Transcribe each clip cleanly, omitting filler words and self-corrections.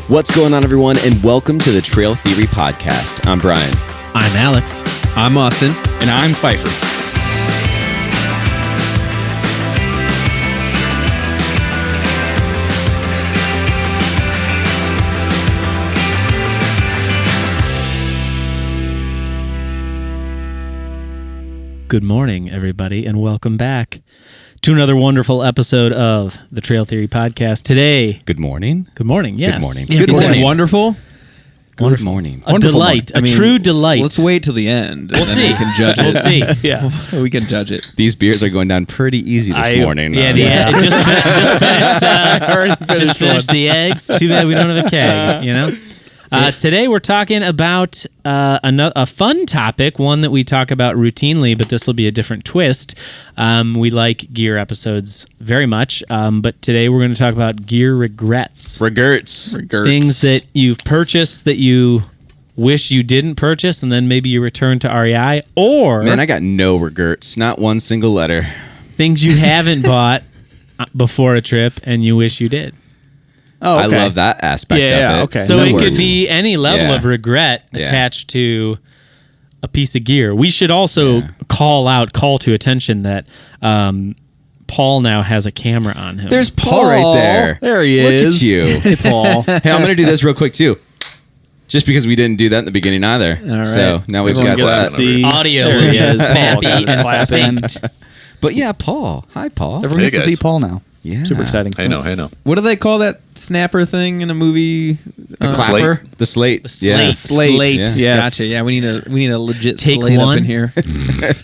What's going on, everyone, and welcome to the Trail Theory Podcast. I'm Brian. I'm Alex. I'm Austin. And I'm Pfeiffer. Good morning, everybody, and welcome back to another wonderful episode of the Trail Theory Podcast. Today, Good morning. good morning, yes. Good morning. Yeah, Good he said morning. Wonderful. Good morning. A delight, a true delight. Let's wait till the end. We'll and then see. We can judge it. We'll see. Yeah, we can judge it. These beers are going down pretty easy this morning. Yeah, it just finished the eggs. Too bad we don't have a keg, you know? Today we're talking about a fun topic, one that we talk about routinely, but this will be a different twist. We like gear episodes very much, but today we're going to talk about gear regrets. Regrets. Things that you've purchased that you wish you didn't purchase, and then maybe you return to REI, or... Man, I got no regrets. Not one single letter. things you haven't bought before a trip and you wish you did. Oh, okay. I love that aspect of it. Okay. So That it works. could be any level of regret attached to a piece of gear. We should also call to attention that Paul now has a camera on him. There's Paul right there. There he Look is. at you. Hey, Paul. Hey, I'm going to do this real quick, too. Just because we didn't do that in the beginning either. All right. So now we've Everyone got gets that. to see. Audio There he is is. happy Paul and clapping. synced. But yeah, Paul. Hi, Paul. Everyone gets to guys. see Paul now. Yeah. Super exciting. Hey, no. What do they call that snapper thing in a movie? The clapper. The slate. The slate. Slate. Yeah. Yes. Gotcha. Yeah, we need a legit Take slate one. up in here.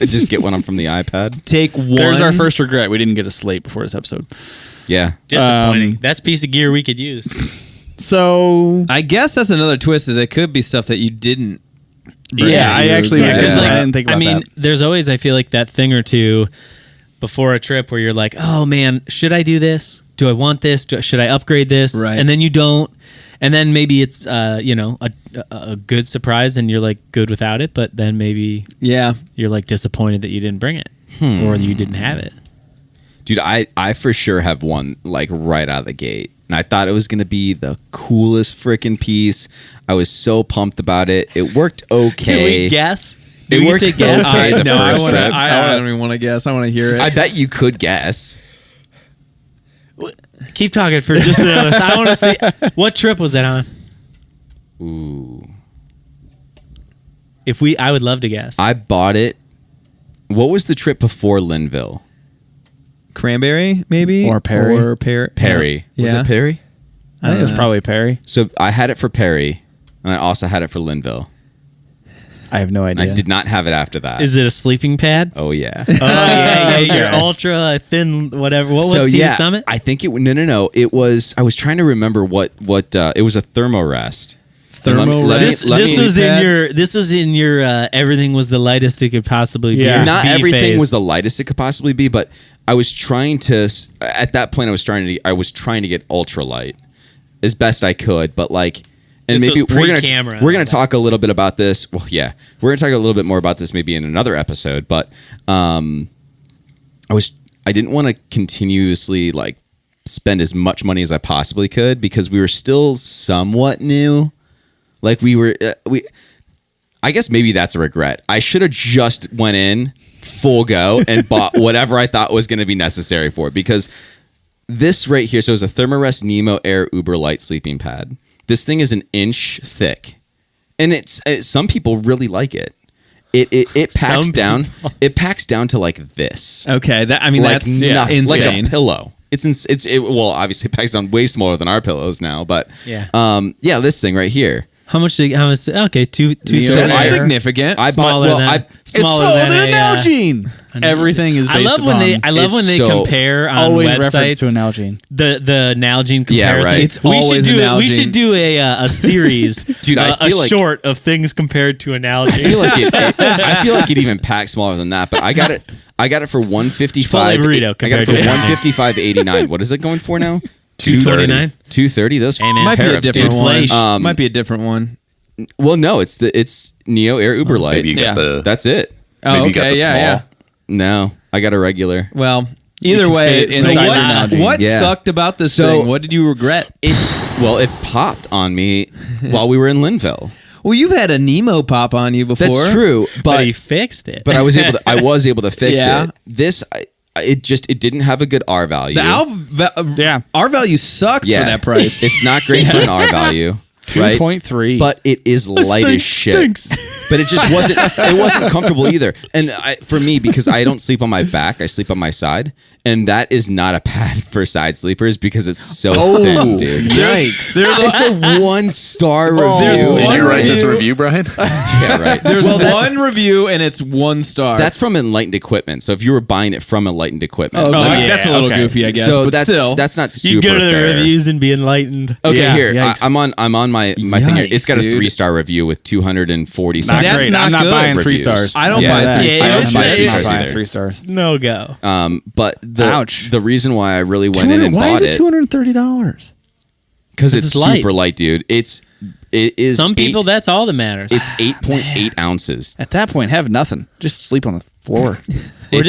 Just get one from the iPad. Take one. There's our first regret. We didn't get a slate before this episode. Yeah. Disappointing. That's a piece of gear we could use. So, I guess that's another twist. Is it could be stuff that you didn't. bring. yeah, I actually Yeah, 'cause, I didn't think about that. there's always, I feel like, that thing or two before a trip where you're like, oh man, should I do this? Do I want this? Should I upgrade this? Right. And then you don't. And then maybe it's, a good surprise and you're like good without it. But then maybe Yeah. you're like disappointed that you didn't bring it or you didn't have it. Dude, I for sure have one like right out of the gate. And I thought it was going to be the coolest freaking piece. I was so pumped about it. It worked okay. Can we guess? It Do we worked get to guess? okay the first trip. I don't even want to guess. I want to hear it. I bet you could guess. Keep talking for just another. I want to see. What trip was that on? Ooh. I would love to guess. I bought it. What was the trip before Linville? Cranberry, maybe? Or Perry. Or Perry. Was Yeah. it Perry? I think it was probably Perry. So I had it for Perry, and I also had it for Linville. I have no idea. I did not have it after that. Is it a sleeping pad? Oh, yeah. Oh yeah, your ultra thin whatever. What was Sea Summit? I think it. No. It was. I was trying to remember what. It was a thermorest. Thermorest? This was in your everything was the lightest it could possibly be. Yeah. Not B everything phase. was the lightest it could possibly be, but I was trying to. At that point, I was trying to get ultralight as best I could, but like. And This maybe was we're pre-camera gonna and all talk a little bit about this. Well, yeah, we're gonna talk a little bit more about this maybe in another episode. But I didn't want to continuously like spend as much money as I possibly could because we were still somewhat new. Like I guess maybe that's a regret. I should have just went in full go and bought whatever I thought was going to be necessary for it because this right here. So it's a Thermarest Nemo Air Uber Light sleeping pad. This thing is an inch thick, and some people really like it. It packs down. It packs down to like this. Okay, Like that's nothing, like insane. a pillow. Well, obviously it packs down way smaller than our pillows now, but this thing right here. How much? Okay, two. So That's significant. I bought. Smaller Well, than- I It's smaller than an Nalgene. Everything is based upon. I love when they so compare on always reference websites to an Nalgene. the Nalgene comparison. Yeah, right. It's always we Nalgene. should do a series, Dude, I a feel like- short of things compared to a Nalgene. I feel like it even packs smaller than that, but I got it for $155. Chipotle burrito I got it compared for to $155.89. What is it going for now? $249. $230. Those Hey, man. might be a tariffs, different dude. one. Inflation. Might be a different one. Well, no, it's Neo Air Uber Light. Maybe you got the. That's it. Oh, Maybe you got okay, the yeah, small. yeah. No, I got a regular. Well, either can way, fit so inside what, your Nalgene. what Yeah. sucked about this So- thing? What did you regret? It's Well, it popped on me while we were in Linville. Well, you've had a Nemo pop on you before. That's true, But he fixed it. but I was able to fix Yeah. it. This it didn't have a good R value. The R value sucks for that price. It's not great for an R value. Right? 2.3. But it is light as shit. stinks. But it just wasn't comfortable either. And for me, because I don't sleep on my back, I sleep on my side, and that is not a pad for side sleepers because it's so thin, dude. Yikes. It's a 1-star review. Did you write this review, Brian? Yeah, right. There's that's- one review and it's 1 star. That's from Enlightened Equipment. So if you were buying it from Enlightened Equipment, that's a little goofy, I guess. so but that's still, that's not super you go to the fair. reviews and be enlightened. Okay, Yeah, here yikes. I'm on my thing here. It's got a dude. 3-star review with 240 Not something. That's great. not I'm not good buying 3 reviews. stars. I don't Yeah. buy 3 Yeah, stars. I don't buy yeah, 3 yeah. stars buying either. 3 stars. No go. But Ouch. the reason why I really went in and Why bought is it $230? because it's it's light. super light, dude. It is Some people, that's all that matters. it's 8.8 ounces. At that point, have nothing. Just sleep on the floor.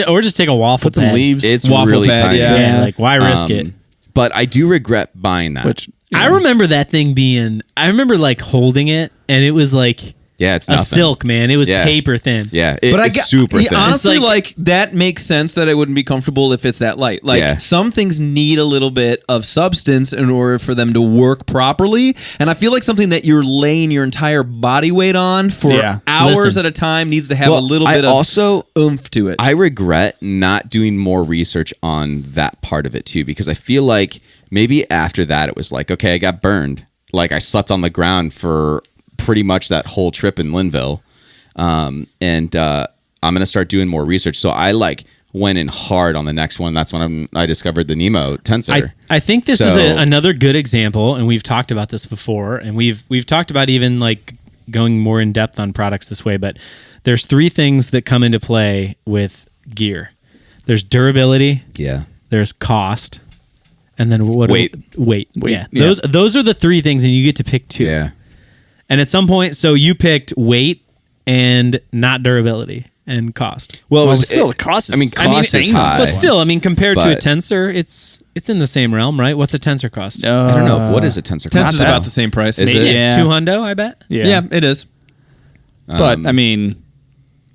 or just take a waffle Put some pad. leaves. It's Waffle really pad, tiny. Yeah, like why risk it? But I do regret buying that. which I remember that thing being. I remember like holding it, and it was like yeah, it's a nothing. silk, man. It was Yeah. paper thin. Yeah, But I it's get super thin. honestly, It's like that makes sense that it wouldn't be comfortable if it's that light. Like Yeah. some things need a little bit of substance in order for them to work properly, and I feel like something that you're laying your entire body weight on for Yeah. hours Listen. at a time needs to have Well, a little I bit of also oomph to it. I regret not doing more research on that part of it too, because I feel like maybe after that it was like, okay, I got burned. Like I slept on the ground for pretty much that whole trip in Linville. And I'm going to start doing more research. So I went in hard on the next one. That's when I discovered the Nemo tensor. I think this is So- another good example, and we've talked about this before, and we've talked about even like going more in depth on products this way. But there's 3 things that come into play with gear. There's durability, yeah. there's cost, and then Weight. Weight. Weight, Yeah. yeah. Those are the 3 things, and you get to pick 2. Yeah. And at some point, so you picked weight and not durability and cost. Well, it was still, the cost is I mean, cost is high. But still, I mean, compared to a But- tensor, it's in the same realm, right? What's a tensor cost? I don't know. What is a tensor? Tensor's cost? about the same price. Is it? Yeah. 200, I bet. Yeah, it is. But I mean,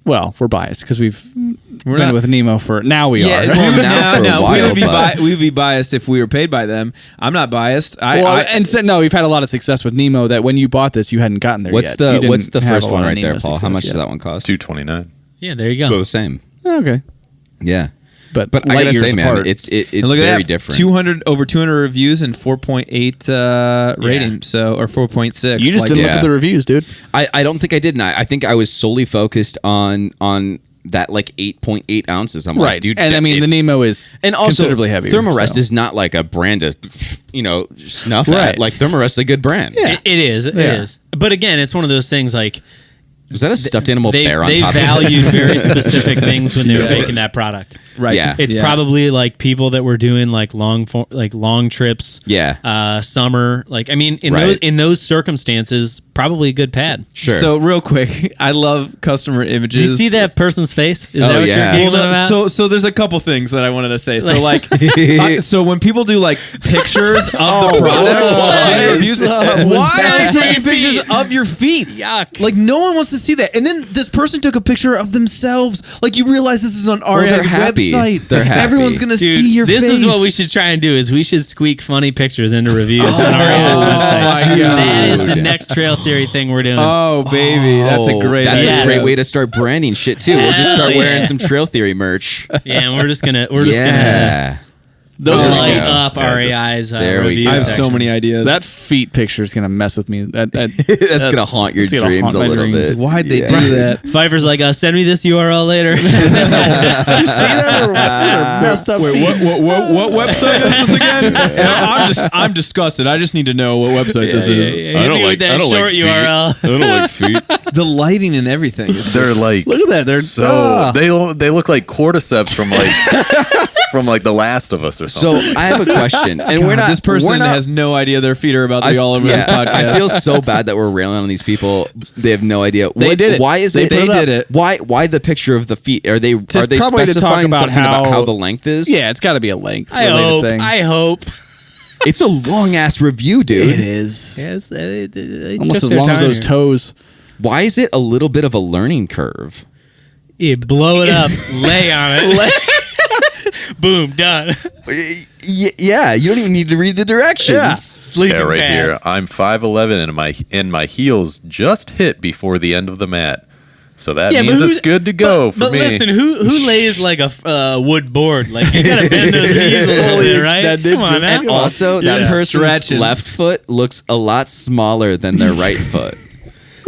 well, we're biased because we've been not- with Nemo for now. We are. well, now for a while, but- we would be biased if we were paid by them. I'm not biased. No, we've had a lot of success with Nemo. That when you bought this, you hadn't gotten there What's yet. You the didn't what's the have first a one lot of right there, Nemo Paul? How success much yet. does that one cost? $229. Yeah, there you go. So the same. Okay, Yeah. but But I light gotta years say, man, apart. it's and look very at that, different. over 200 reviews and 4.8 rating. So or 4.6. you just didn't look yeah. at the reviews, dude. I don't think I did. And I think I was solely focused on that 8.8 ounces. I'm like, dude, and I mean, the it's- Nemo is and also considerably heavier. Thermarest so. is not like a brand to snuff Right. at. Like Thermarest is a good brand. Yeah. It is. It Yeah. is. But again, it's one of those things like Was that a stuffed animal they bear on they top of it? valued very specific things when they were Yes. making that product. Right. Yeah. It's Yeah. probably like people that were doing like long trips. Yeah. Summer. Like I mean, Right. in those circumstances, probably a good pad. Sure. So real quick, I love customer images. Did you see that person's face? Is Oh, that what yeah. you're giggling Well, about? so there's a couple things that I wanted to say. So so when people do like pictures of the product, and reviews, why are you taking pictures of your feet? Yuck. Like no one wants to see that. And then this person took a picture of themselves. Like you realize this is on RA's they're happy. website. They're happy. Everyone's gonna Dude, see your this face. is what we should try and do is we should squeak funny pictures into reviews on our website. my God. That is the next trail theory thing we're doing. Oh baby, that's a great. That's idea. a great way to start branding shit too. We'll just start Hell wearing yeah. some Trail Theory merch. Yeah, and we're just gonna Yeah. those Oh, light yeah. up Yeah, RAI's there we reviews. go. I have so section. many ideas. That feet picture is gonna mess with me. That's gonna haunt your it's gonna dreams haunt a my little dreams. bit. Why'd they Yeah. do that? Pfeiffer's like, send me this URL later. Did you see that? Those are messed up Wait, feet. what website is this again? I'm disgusted. I just need to know what website this is. Hit me with that short URL. I don't like feet. The lighting and everything. Is They're like Look at that. They're so they look like cordyceps from like The Last of Us or So something. I have a question, and we're not. This person we're not, has no idea their feet are about to be all over this podcast. I feel so bad that we're railing on these people. They have no idea. They did it. Why is They it? put it up. did it. Why the picture of the feet? Are they probably to talk specifying about something about how- how the length is? Yeah, it's got to be a length I related hope. thing. I hope. It's a long ass review, dude. It is. Yes, Almost as long as those toes. Why is it a little bit of a learning curve? You blow it up, lay on it. Boom, done. Yeah, you don't even need to read the directions. Yeah. Sleeping Yeah, right pad. here. I'm 5'11" and my heels just hit before the end of the mat. So that means it's good to go for but me. Listen, who lays like a wood board? Like you gotta bend those knees a little bit, right? extended, Come on, just- now. And also, that person's Stretching. left foot looks a lot smaller than their right foot.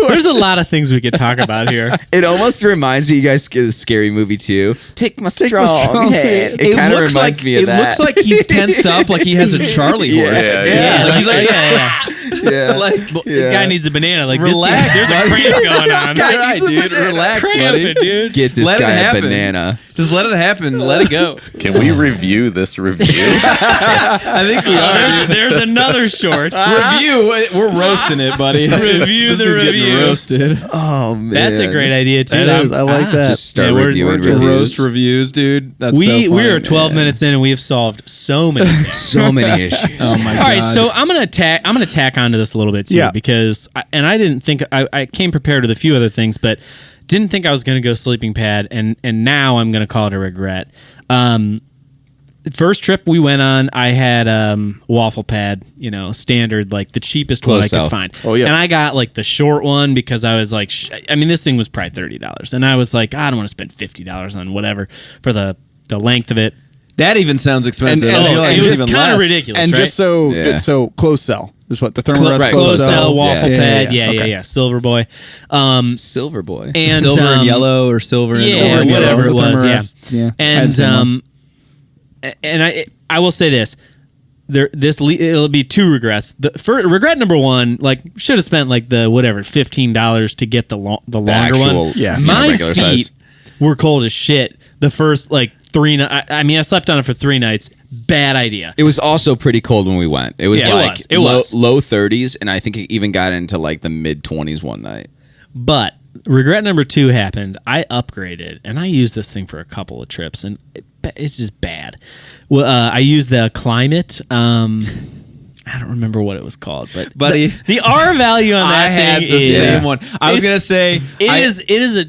There's a lot of things we could talk about here. It almost reminds me, you guys, of a scary movie too. Take my strong strong hand. It kind of reminds me of that. It looks like he's tensed up, like he has a Charlie horse. Yeah. Like, He's like, yeah. yeah. The guy needs a banana. Like Relax, there's a cramp going on. All right, dude. Relax, Cramping, buddy. dude. Get this Let it guy a happen. banana. Just let it happen. Let it go. Can we review this review? I think we are. There's another short. Review. We're roasting it, buddy. Review This the dude's getting review. roasted. Oh man, That's a great idea too. That is. I like that. Just start Yeah, we're reviewing just reviews. Roast reviews, dude. That's We so funny. are 12 minutes in and we have solved so many things. So many issues. Oh my All god. right, so I'm gonna tack onto this a little bit too, Yeah. because I didn't think I came prepared with a few other things, but didn't think I was gonna go sleeping pad, and now I'm gonna call it a regret. First trip we went on, I had waffle pad, standard, like the cheapest one I Close could cell. find. Oh, yeah. And I got like the short one because I was like, this thing was probably $30, and I was like, I don't want to spend $50 on whatever for the length of it. That even sounds expensive. And- I feel oh, like it it's was even kind of less. ridiculous, and right? just so Yeah. so closed cell is what the thermal rest right, Close closed cell, cell. waffle Yeah. pad, Okay. yeah, Silver Boy, Silver boy. and Silver and yellow or silver and yeah, silver and whatever yellow. it was, yeah. Thermarest, yeah. I had And the same one. and I will say this. It'll be two regrets. Regret number one, like should have spent like the whatever $15 to get the longer actual, one. yeah, My regular feet size. were cold as shit. The first like 3 nights. I slept on it for 3 nights. Bad idea. It was also pretty cold when we went. It was Yeah, like it was. low 30s, and I think it even got into like the mid 20s one night. But regret number 2 happened. I upgraded, and I used this thing for a couple of trips, and it's just bad. Well, I used the Climate. I don't remember what it was called, but Buddy. the R value on that I had thing the is same one. I was gonna say it is a.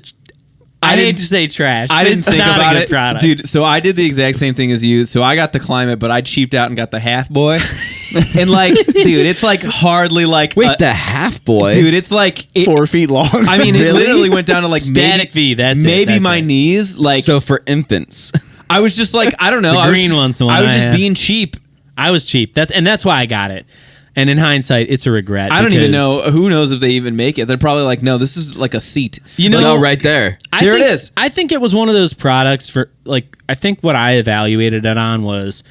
I hate didn't- to say trash. I but didn't it's think not about a good it, product. dude. So I did the exact same thing as you. So I got the Climate, but I cheaped out and got the Half Boy. And like, dude, it's like hardly like Wait, the half boy, dude. It's like 4 feet long. I mean, it Really? literally went down to like Static V, that's it, maybe that's my it. knees. Like so for infants. I was just like, I don't know. The I was green just- one's the one I was I just had. being cheap. I was cheap. That's why I got it. And in hindsight, it's a regret. I don't even because- know. Who knows if they even make it? They're probably like, no, this is like a seat. You know, No, right there. Here it think, is. I think it was one of those products for like. I think what I evaluated it on was,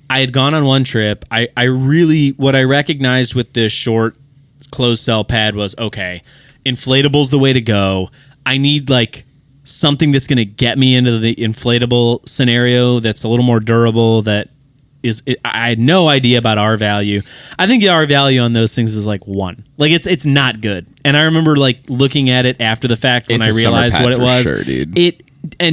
I had gone on one trip. I really what I recognized with this short closed cell pad was, okay, inflatable's the way to go. I need like something that's going to get me into the inflatable scenario that's a little more durable. I had no idea about R value. I think the R value on those things is like 1. Like it's not good. And I remember like looking at it after the fact when It's I a summer realized pad what it for was. sure, dude.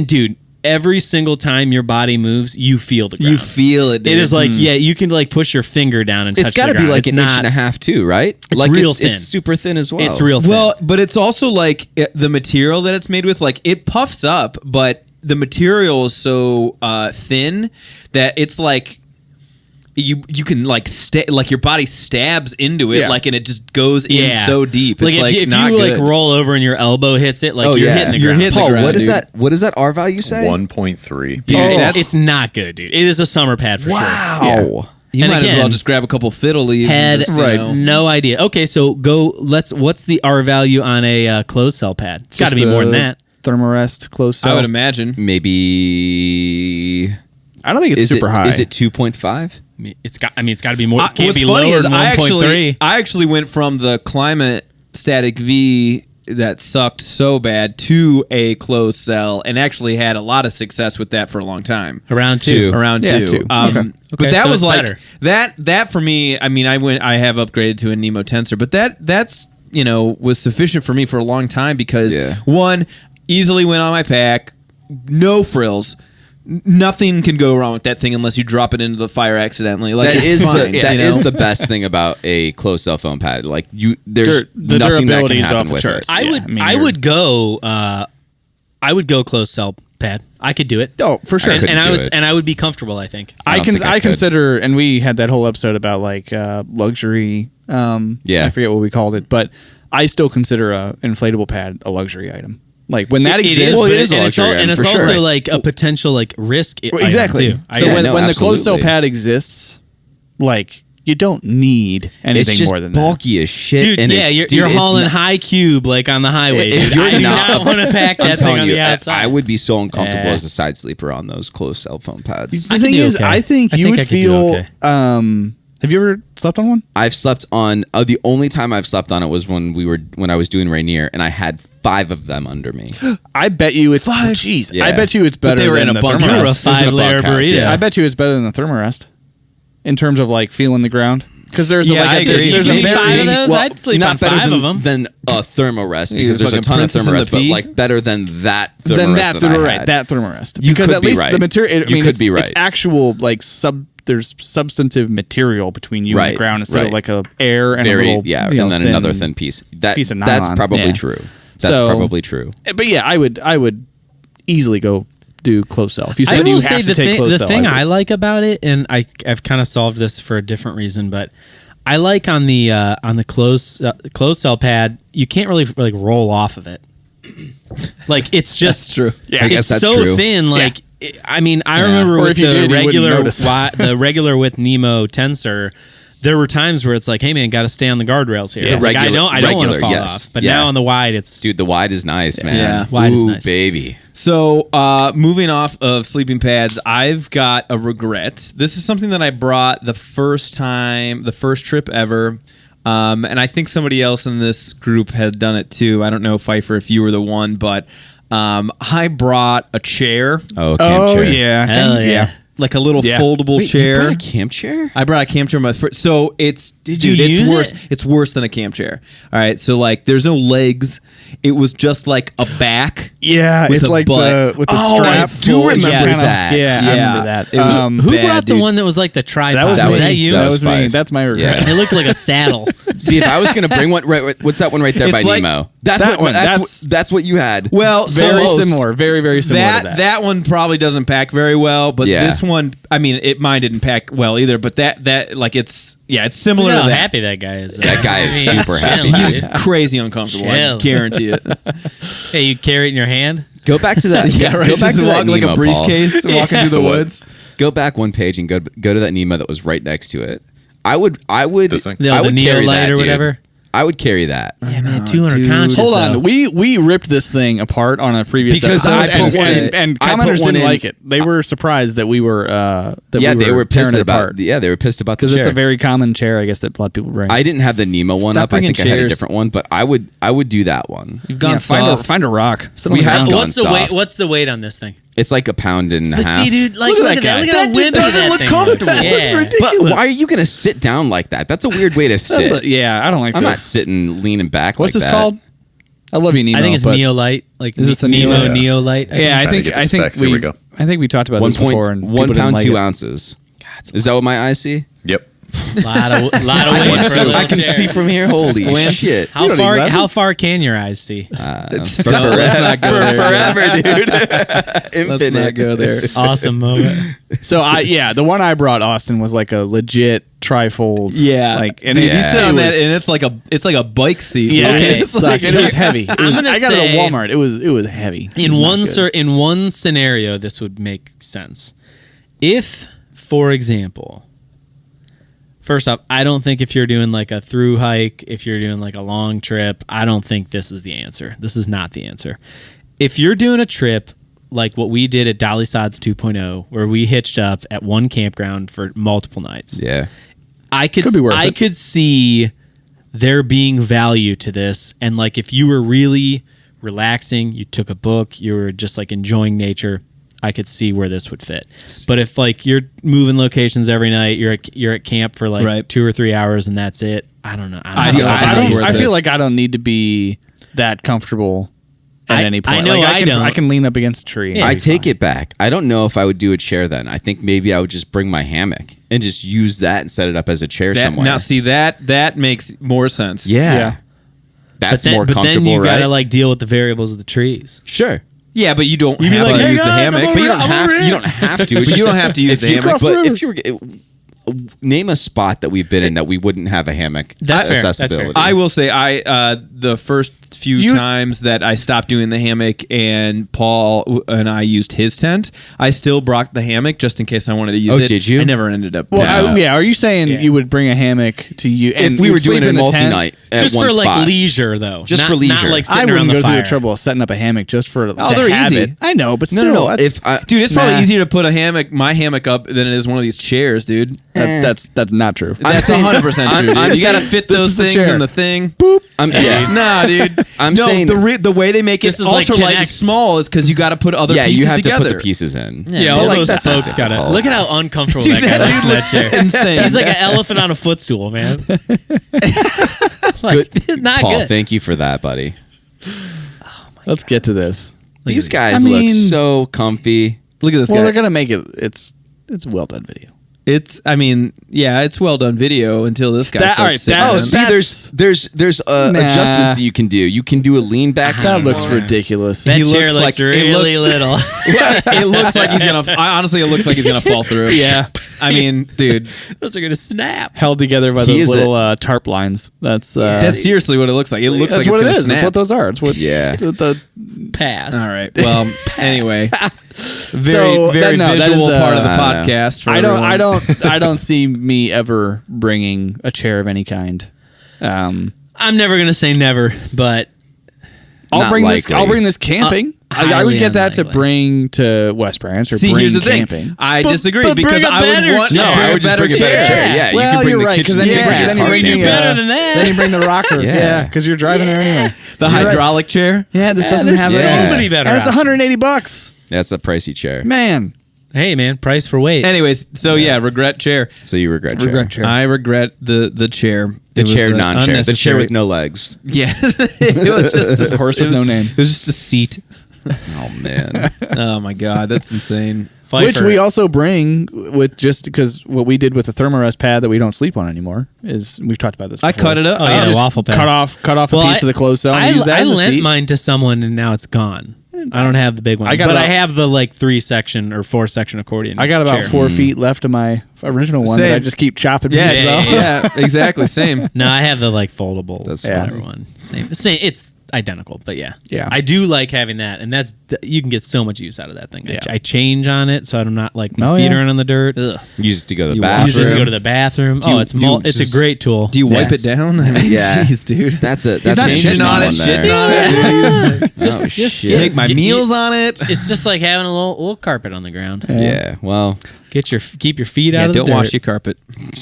Dude, every single time your body moves, you feel the ground. You feel it. Dude. It is like you can like push your finger down and touch It's got to the be ground. like It's an inch and a half too, right? Like real thin. It's super thin as well. It's real thin. Well, but it's also like the material that it's made with. Like it puffs up, but the material is so thin that it's like you can like like your body stabs into it, Yeah. like, and it just goes in so deep. Like It's if like you, if not you good. like roll over and your elbow hits it, like Oh, you're yeah. hitting the You're ground. hitting the Paul, ground, what is dude. that? What does that R value say? 1.3. Yeah, It's not good, dude. It is a summer pad for sure. Wow. You And might as well again, just grab a couple fiddle leaves. Had and just, you know. no idea. Okay, so what's the R value on a closed cell pad? It's got to Just be more than the that. Thermarest closed cell. I would imagine. Maybe. I don't think it's super high. Is it 2.5? It's got to be more. It can't What's be funny lower is than I 1.3. actually went from the Climate Static V that sucked so bad to a closed cell and actually had a lot of success with that for a long time. Around 2. Around Yeah, 2. 2. Okay. But Okay, that so was it's like better. that for me. I mean, I have upgraded to a Nemo Tensor, but that's was sufficient for me for a long time because Yeah. one, easily went on my pack, no frills. nothing can go wrong with that thing unless you drop it into the fire accidentally. Like That it's is fine, that you is know? the best thing about a closed cell phone pad. Like there's The nothing that can durability is happen off the with charts. it. I would go closed cell pad. I could do it. Oh, for sure. couldn't do it. And I would be comfortable, I think. I don't think I could. consider, and we had that whole episode about like luxury. Yeah. I forget what we called it, but I still consider a inflatable pad a luxury item. Like when that It exists, is, Well, it but is a and it's, luxury and item, it's for also sure. like a potential like risk. Well, exactly. Item too. So Yeah, when the closed cell absolutely. pad exists, like you don't need It's anything just more than bulky as shit. Dude, and yeah, it's, you're it's hauling not- high cube like on the highway. If dude. you're I do not- not want to pack I'm that thing telling on you, the outside. I would be so uncomfortable Eh. as a side sleeper on those closed cell phone pads. The I thing could do is, okay. I think I you think would I could do feel. okay. Have you ever slept on one? I've slept on the only time I've slept on it was when I was doing Rainier, and I had 5 of them under me. I bet you it's 5. Jeez, Yeah. I bet you it's better they were than in a the bunkhouse. You were a thermarest. There's a 5-layer bunkhouse, burrito. yeah. I bet you it's better than the thermarest in terms of like feeling the ground. Because there's Yeah, I like agree. there's You a need 5 very of those? I'd sleep not on better 5 of them. than a thermarest You're because there's a fucking ton of Princess in the thermarest, but Pea? like better than that thermarest than that that I right, had. that thermarest. You Because could at be least right. the material. I You mean, could it's, be right. It's actual like there's substantive material between you and Right, the ground instead right. of like a air and Very a little yeah, you know, and then thin another thin piece. piece of That's nylon. probably Yeah. true. That's So- probably true. But yeah, I would easily go do closed cell. If you I said you will have say to take closed the cell, thing I I would. like about it, and I've kind of solved this for a different reason, but I like on the closed cell pad, you can't really like roll off of it. Like it's just true. Yeah, I guess it's that's so true. thin. Like I mean, I Yeah. remember Or with if you the did, you wouldn't regular notice. the regular with Nemo tensor. There were times where it's like, hey man, got to stay on the guardrails here. Yeah. Like, I don't want to Regular, fall yes. off. But Yeah. now on the wide, it's Dude, the wide is nice, man. Yeah. Wide is Ooh, nice. baby. So, moving off of sleeping pads, I've got a regret. This is something that I brought the first trip ever. And I think somebody else in this group had done it too. I don't know, Pfeiffer, if you were the one, but I brought a chair, Oh, camp Oh chair. yeah, Hell yeah. like a little Yeah. foldable Wait, chair. you brought a camp chair? I brought a camp chair. So it's you dude, it's use worse. it? It's worse than a camp chair. All right, so like, there's no legs. It was just like a back. yeah. With It's a like butt. the Oh, strap. I do full- remember yeah, kinda- that. Yeah, I Yeah. remember that. It was who bad, brought the dude. one that was like the tripod? that was That me. was- you? that That was was me. Fife. That's my regret. Yeah. It looked like a saddle. See, if I was gonna bring one, right? What's that one right there It's by like- Nemo? That's that what. one, That's what you had. Well, Very so similar. Very very similar That, to that. that one probably doesn't pack very well, but Yeah. this one, I mean, mine didn't pack well either. But that like it's similar Look to how that. happy that guy is. That guy is I mean, super chill, happy. dude. He's crazy uncomfortable. I Chill. guarantee it. Hey, you carry it in your hand? Go back to that. Yeah, right. Go back Just to that walk like Nemo, a briefcase, Paul. walking through the woods. Go back one page and go to that Nemo that was right next to it. I would. This thing? The I would carry Neolite that, or dude. whatever? I would carry that. Yeah, man, 200 dude. conscious. Hold though. on, we ripped this thing apart on a previous Because episode, I put one in- and I put commenters one didn't in- like it. They were surprised that we were They were tearing pissed it about. apart Yeah, they were pissed about the because chair. it's a very common chair, I guess, that a lot of people bring. I didn't have the Nemo one Stop up. I bringing think I had a chairs. different one, but I would do that one. You've gone Yeah, soft. find a rock. Sit on We the have ground. gone What's the weight? soft. What's the weight on this thing? It's like a pound and a But half. see, dude, like Look at look that at guy. that. Look That how dude wimpy doesn't that look thing comfortable. looks. It looks Yeah. ridiculous. But why are you gonna sit down like that? That's a weird way to sit. Yeah, I don't like I'm this. not sitting leaning back. What's like this that. called? I love you, Nemo. I think it's but Neolite, like Is this the Nemo Nemo? Neolite. Yeah, I trying to think get the I think specs. Here we go. I think we talked about this before, and 1 people didn't pound like 2 it. ounces. Is that what my eyes see? Yep. lot of weight for a little I can chair. see from here. Holy Squint. shit! How You don't need far? glasses? How far can your eyes see? Let's not go there. Forever, dude. Let's not go there. Awesome moment. So the one I brought, Austin, was like a legit trifold. Yeah, like and Dude, it, you sit on it that, was- and it's like a bike seat. yeah, Okay. it sucked. And it was heavy. It was, gonna I got it say- at Walmart. It was heavy. It In was not good. in one scenario, this would make sense. If, for example, first off, I don't think if you're doing like a through hike, if you're doing like a long trip, I don't think this is the answer. This is not the answer. If you're doing a trip like what we did at Dolly Sods 2.0, where we hitched up at one campground for multiple nights, Yeah. Could be worth I it. could see there being value to this. And like if you were really relaxing, you took a book, you were just like enjoying nature, I could see where this would fit. But if like you're moving locations every night, you're at camp for like Right. 2 or 3 hours and that's it. I don't know. I don't- I it's worth feel it. like I don't need to be that comfortable at any point. I know I don't. I can lean up against a tree. Yeah. I and be take fine. it back. I don't know if I would do a chair then. I think maybe I would just bring my hammock and just use that and set it up as a chair somewhere. Now, see that makes more sense. yeah. That's more but comfortable, then you right? gotta like deal with the variables of the trees. Sure. Yeah, but you don't be have like, to "Hey use the guys, hammock. I'm But you over don't here. have. You don't have to. But you don't have to use the hammock. But if you were name a spot that we've been in that we wouldn't have a hammock That's fair. That's accessibility. fair. I will say, the first few times that I stopped doing the hammock and Paul and I used his tent, I still brought the hammock just in case I wanted to use it. Oh, did you? I never ended up. Well, No. are you saying you would bring a hammock to you? And if we you'd were doing sleep a in the tent? multi-night at Just one for like spot. leisure, though. Just Not- for leisure. Not like I sitting around wouldn't the go fire. through the trouble of setting up a hammock just for. Oh, they're have easy. it. I know, but No, still, no, no. that's- Dude, it's probably Nah. easier to put my hammock up than it is one of these chairs, dude. that's not true. That's 100% true. Dude. You gotta fit this those is the things chair. in the thing. Yeah. Nah, dude. I'm no, saying- the way they make it This is like ultra light and connects. small is because you got to put other Yeah, pieces you have together. to put the pieces in. Yeah, But, all like, those that's not folks got it. difficult. Look at how uncomfortable Dude, that guy that looks dude in looks that chair. insane. He's like an elephant on a footstool, man. Like, Good. not Paul, good. thank you for that, buddy. Let's get to this. These guys I mean- look so comfy. Look at this Well, guy. they're gonna make it. It's well done video. It's well done video until this guy That- starts alright, sitting that- Oh, on see, it. there's Nah. adjustments that you can do. You can do a lean back. That looks ridiculous. That He chair looks looks like- it really little. It looks like he's gonna. Honestly, it looks like he's gonna fall through. Yeah. I mean, dude, Those are gonna snap. Held together by He those is little tarp lines. That's that's seriously what it looks like. It looks that's like what it's it gonna is. snap. That's what those are. It's what Yeah. the Pass. All right. Well, anyway, very So, very that visual is, part of the I don't know. podcast. For I everyone. don't see me ever bringing a chair of any kind. I'm never gonna say never, but I'll Not bring this. likely. I'll bring this camping. I would highly get that to unlikely. bring to West Branch or See, bring here's the thing. camping. I But- disagree but because bring a I would better want chair. no. I would just bring a better chair. Yeah, well, you can bring you're the right kitchen because then you chair. bring You the better than that. then you bring the rocker. Yeah. Yeah, because you're driving there anyway. The You're right. hydraulic chair. Yeah, this doesn't there's have so it. Yeah. many better And it's options. $180. That's a pricey chair. Man, Hey, man, price for weight. Anyways, so yeah, regret chair. So you regret chair. Regret chair. I regret the chair. The It was, chair, non-chair. The chair unnecessary. with no legs. Yeah, it was just a Horse it with was- no name. It was just a seat. Oh man. Oh my god, that's insane. which Pfeiffer. we also bring with just because what we did with the thermarest pad that we don't sleep on anymore is we've talked about this. I before. cut it up. Oh, yeah, I the just- waffle pad. Cut off a piece of the closed cell. And use that I as a lent seat. mine to someone and now it's gone. I don't have the big one, I got but I about- have the like 3-section or 4-section accordion. I got about chair. 4 feet left of my original one that I Same. just keep chopping Yeah, pieces off. yeah, exactly. Same. No, I have the like foldable. That's whatever fine. one. Same. It's identical, but yeah. Yeah. I do like having that, and that's you can get so much use out of that thing. Yeah. I change on it, so I'm not like my Oh, feet yeah. are on the dirt. Ugh. Use it to go to the You I bathroom. use it to go to the bathroom. you- It's do you it's just- a great tool. Do you wipe Yes. it down? I mean, Yeah. jeez, dude. That's it. not That's Changing on it, shitting on it. Oh just shit. Make my You- meals on it. It's just like having a little carpet on the ground. Yeah. Well, Keep your feet out Yeah, of the don't dirt. wash your carpet.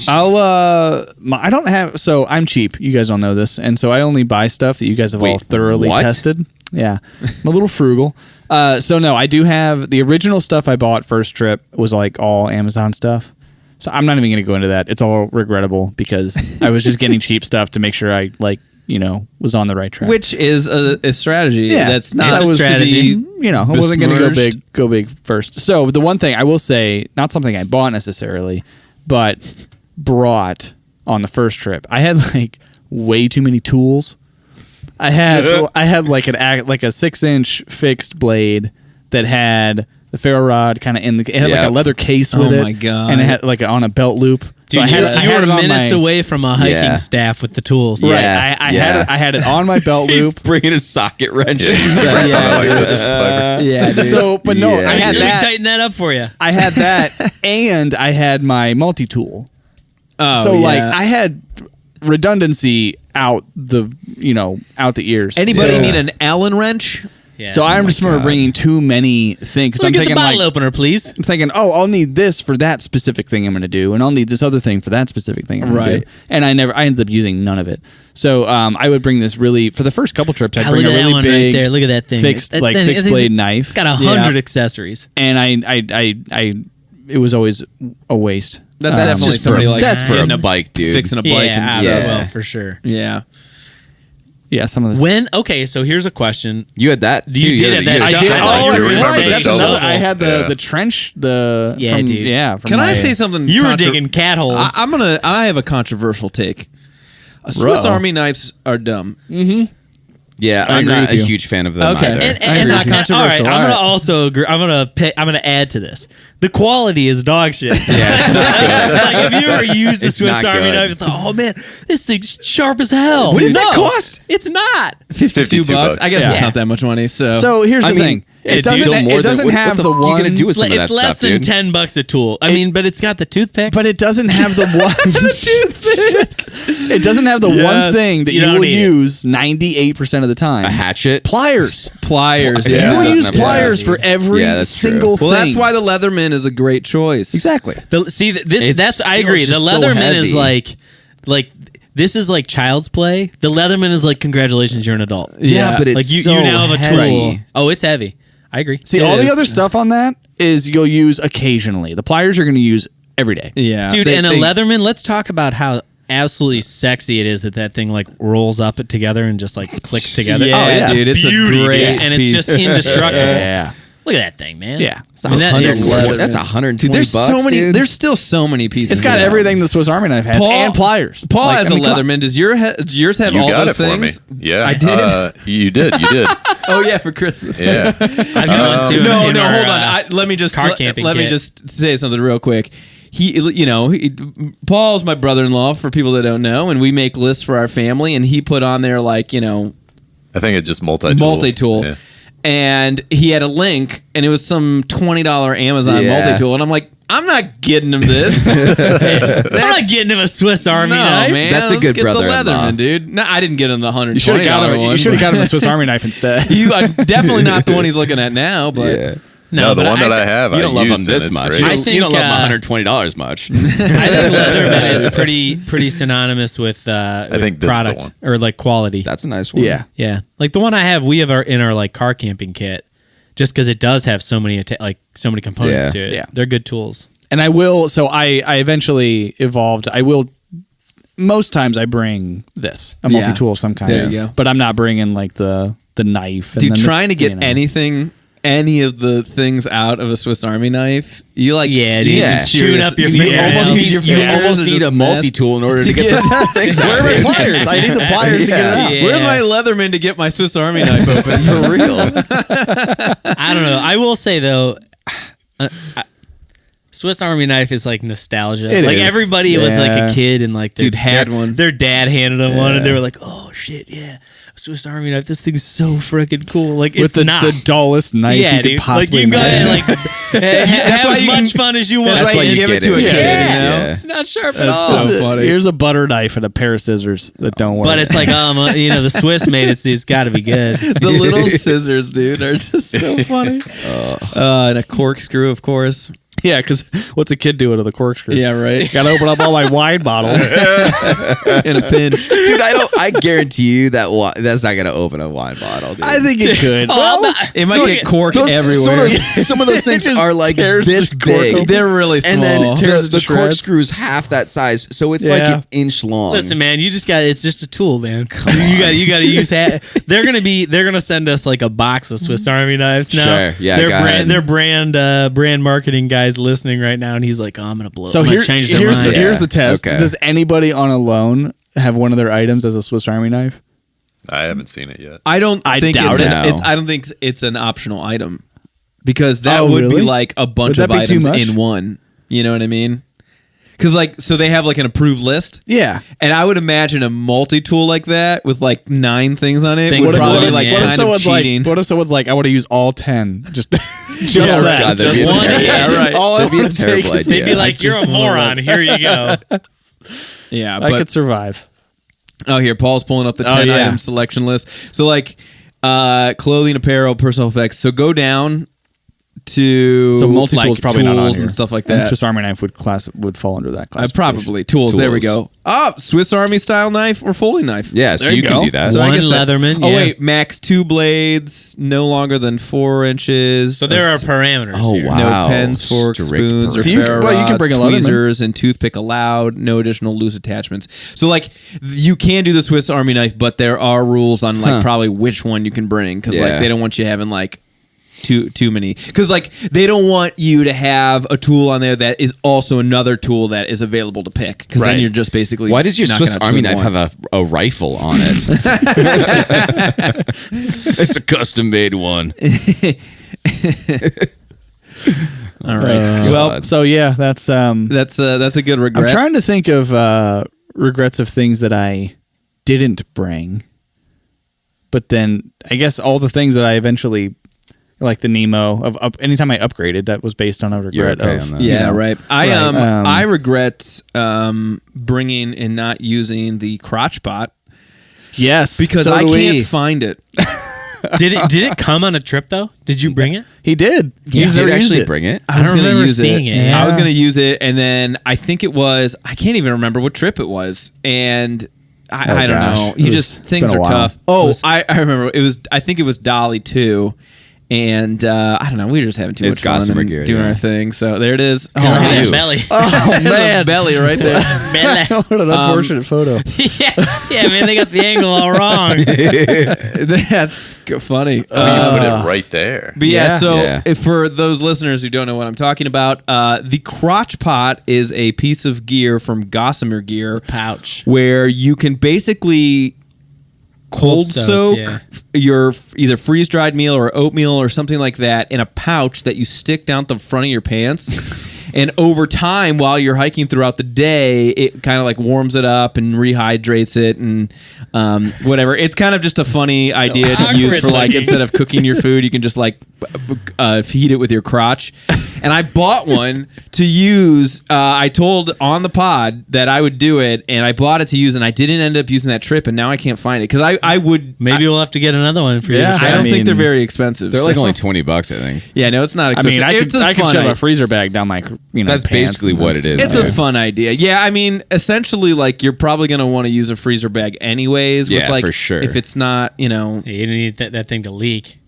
I'll I don't have so I'm cheap. You guys all know this, and so I only buy stuff that you guys have all Wait, thoroughly what? tested. Yeah, I'm a little frugal. So no, I do have the original stuff I bought first trip was like all Amazon stuff. So I'm not even going to go into that. It's all regrettable because I was just getting cheap stuff to make sure I was on the right track. Which is a strategy. Yeah, That's not that was strategy. to be, I wasn't going to besmirched. go big first. So the one thing I will say, not something I bought necessarily, but brought on the first trip, I had like way too many tools. I had like a 6-inch fixed blade that had the ferro rod kind of in the. It had like Yep. a leather case with it. my God. And it had like on a belt loop. Dude, I you had were it on minutes my- away from a hiking Yeah. staff with the tools. Right, Yeah, I had it on my belt he's loop. bringing a socket wrench. Yeah, dude. So, but no, Yeah. I had Let me that. tighten that up for you. I had that, and I had my multi-tool. Oh, So like yeah. I had redundancy out the ears. Anybody So- need an Allen wrench? Yeah. So I'm just remember bringing too many things. 'Cause Let I'm me get the thinking bottle like opener, please. I'm thinking, oh, I'll need this for that specific thing I'm going to do, and I'll need this other thing for that specific thing I'm going to Right. do. And I ended up using none of it. So I would bring this really for the first couple trips. I'd God, bring look a at that really one big right there. Look at that thing. fixed That like thing- fixed blade knife. It's got 100 accessories. And I it was always a waste. That's That's definitely just somebody for- like that's for getting a bike, dude. fixing a bike Yeah, and Yeah. stuff. well, for sure. Yeah. Yeah, some of the So here's a question. You had that. Too. You did have that. had I a did. shovel. Oh, you I remember forgot. the That's shovel. another- I had Yeah. the trench. Yeah, dude. From Can I my- say something? You were digging cat holes. I have a controversial take. Swiss Ruh-oh. Army knives are dumb. Yeah, I I'm agree not with a you. huge fan of them Okay. either. And It's not controversial. All right, I'm All gonna right. also agree. I'm gonna add to this. The quality is dog shit. Yeah, it's not Like if you ever used a It's Swiss not Army good. knife, you thought, oh man, this thing's sharp as hell. What does that No, cost? It's not. 52 bucks. I guess Yeah. it's not that much money. So here's I the mean, thing. It it's still doesn't. more It than- doesn't what have the the fuck you one. gonna do with It's, some of that it's less stuff, than dude? $10 a tool. I mean, but it's got the toothpick. But it doesn't have the one. It doesn't have the one Yes. thing that You you don't will need it. use 98% of the time. A hatchet. Pliers. pliers. Yeah. You It will doesn't use have pliers pliers. for every Yeah, that's true. single thing. Well, that's why the Leatherman is a great choice. exactly. It's That's I still agree. The just so Leatherman is heavy. like this is like child's play. The Leatherman is like congratulations, you're an adult. Yeah, but it's Like you so now have a tool. heavy. Oh, it's heavy. I agree. See, It all is. the other stuff on that is you'll use occasionally. The pliers you're going to use every day. Yeah, Dude, and a Leatherman, let's talk about how absolutely sexy it is that thing like rolls up together and just like clicks together. Yeah, Oh, yeah. dude, it's Beauty, a great dude. And it's piece. just indestructible. Yeah. Look at that thing, man. Yeah. It's I mean, that is 140 gorgeous. That's 120 Dude, there's bucks, so many. dude. There's still so many pieces. It's got of that. everything the Swiss Army knife has and pliers. Paul Like, has I mean, a come on. Leatherman. Does yours have You all got those it for me. things? Yeah, I did. You did. You did. Oh yeah, for Christmas. Yeah. I've got one too. No, in no, our, hold on. Let me just car let, camping let me kit. just say something real quick. Paul's my brother-in-law for people that don't know, and we make lists for our family, and he put on there like I think it's just multi-tool. multi-tool. Yeah. And he had a link, and it was some $20 Amazon Yeah. multi-tool, and I'm like, I'm not getting him this. I'm not getting him a Swiss Army No, knife. man, That's a let's good get the brother-in-law. Leatherman, dude. No, I didn't get him the $120 You should have got him. one. You should have got him a Swiss Army knife instead. Definitely not the one he's looking at now, but Yeah. No, the but one that I have, You don't I love used them and this it's much. great. You I don't, think, you don't love them $120 $120 much. I think Leatherman is pretty synonymous with I think this is the product one. or like quality. That's a nice one. Yeah. Yeah, like the one I have, we have in our like car camping kit, just because it does have so many so many components Yeah. to it. Yeah. They're good tools. And I will. So I eventually evolved. I will. Most times I bring this a Yeah. multi-tool of some kind. There you go. But I'm not bringing like the knife. And dude, then trying to get anything. any of the things out of a Swiss Army knife, you like Yeah, dude, Yeah. you chewing up your You fingers. almost need your You fingers almost are need just a multi-tool in order to get the things Where out. are my pliers? I need the pliers to get it out. Yeah. Where's my Leatherman to get my Swiss Army knife open? For real. I don't know. I will say though, Swiss Army knife is like nostalgia. It like is. everybody was like Yeah. a kid and like Dude had one. Their dad handed them one, and they were like, "Oh shit, yeah, a Swiss Army knife. This thing's so freaking cool." Like With it's the not. dullest knife Yeah, you could dude. possibly like you can go ahead imagine. and like have why as you much can- fun as you want. That's why you give it to a it. kid, Yeah. you know? Yeah. It's not sharp at That's all. so funny. Here's a butter knife and a pair of scissors that don't work. But it's like, the Swiss made it. So it's got to be good. The little scissors, dude, are just so funny. And a corkscrew, of course. yeah, because what's a kid doing with a corkscrew? Yeah, right. Got to open up all my wine bottles. In a pinch. Dude, I guarantee you that's not going to open a wine bottle. Dude. I think it could. It might get corked everywhere. Some of those things just are like tears this the cork big. open. They're really small. And then Tears it the to shreds. corkscrew's half that size, so it's Yeah. like an inch long. Listen, man, you just got. It's just a tool, man. You got to use. They're gonna send us like a box of Swiss Army knives now. Sure, yeah, Their go ahead. brand marketing guys listening right now, and he's like, "Oh, I'm gonna blow. So I'm gonna here's change their the mind." here's the test. Okay. Does anybody on a loan have one of their items as a Swiss Army knife? I haven't seen it yet. I don't I think doubt it's it. an, it's I don't think it's an optional item because that Oh, would really? be like a bunch Would of that be too items much? in one. You know what I mean? Because so they have like an approved list. Yeah. And I would imagine a multi-tool like that with like 9 things on it Things would in probably one, be like yeah. What if kind of someone's cheating. like? What if someone's like, I want to use all 10? Just Yeah, that. right. God, that'd Just be a one, terrible- yeah, right. All That'd it be a would terrible take is- idea. They'd be like, "You're a moron. Here you go." Yeah, I but could survive. oh, here Paul's pulling up the 10 yeah. item selection list. So like clothing, apparel, personal effects. So go down to So multi-tool's like, probably tools not on here. and stuff like And that. Swiss Army knife would fall under that class. Probably tools. There we go. Swiss Army style knife or folding knife. Yeah, so There you you can go. do that. So I One guess that- Leatherman, Oh yeah. wait, max 2 blades, no longer than 4 inches. So there are parameters. Oh, here. wow. No pens, forks, Strict spoons, or parameters. you can- ferro well, you can rods, bring a Leatherman. tweezers, and toothpick allowed. No additional loose attachments. So like you can do the Swiss Army knife, but there are rules on like probably which one you can bring because like Yeah. they don't want you having like too many because like they don't want you to have a tool on there that is also another tool that is available to pick because then Right. you're just basically Why does your knocking Swiss out two Army in knife one. have a rifle on it? It's a custom made one. All right. Well, so yeah, that's that's a good regret. I'm trying to think of regrets of things that I didn't bring, but then I guess all the things that I eventually, like the Nemo, anytime I upgraded, that was based on a regret okay of on that. Yeah, right. Right. I regret bringing and not using the crotch pot Yes, because so I do can't we. find it. Did it come on a trip though? Did you bring it? He did. You He's did never used actually it. bring it? I was don't gonna remember use seeing it, yeah. I was gonna use it, and then I think it was. I can't even remember what trip it was, and I don't gosh. know. It You was- just it's things been a are while. tough. Oh, I remember. It was. I think it was Dolly too. And I don't know. We were just having too It's much fun Gossamer and gear, doing yeah. our thing. So there it is. Look at that you. belly. Oh There's a man, belly right there. Belly. what an unfortunate photo. yeah, man, they got the angle all wrong. That's funny. You put it right there. But yeah, so Yeah. if for those listeners who don't know what I'm talking about, the crotch pot is a piece of gear from Gossamer Gear Pouch. where you can basically cold soak yeah. your either freeze dried meal or oatmeal or something like that in a pouch that you stick down the front of your pants. And over time, while you're hiking throughout the day, it kind of like warms it up and rehydrates it and whatever. It's kind of just a funny idea to use for like awkward-looking. instead of cooking your food, you can just like heat it with your crotch. And I bought one to use. I told on the pod that I would do it, and I bought it to use, and I didn't end up using that trip, and now I can't find it because I would. Maybe we'll have to get another one for you. Yeah, to try. I don't mean, think they're very expensive. They're like so- only $20, I think. Yeah, no, it's not I expensive. mean, I It's could a fun shove idea. a freezer bag down my That's pants basically and what that's- it is. It's a fun idea. Yeah, I mean, essentially, like you're probably gonna want to use a freezer bag anyways. Yeah, with, like, for sure. If it's not, Yeah, you don't need that thing to leak.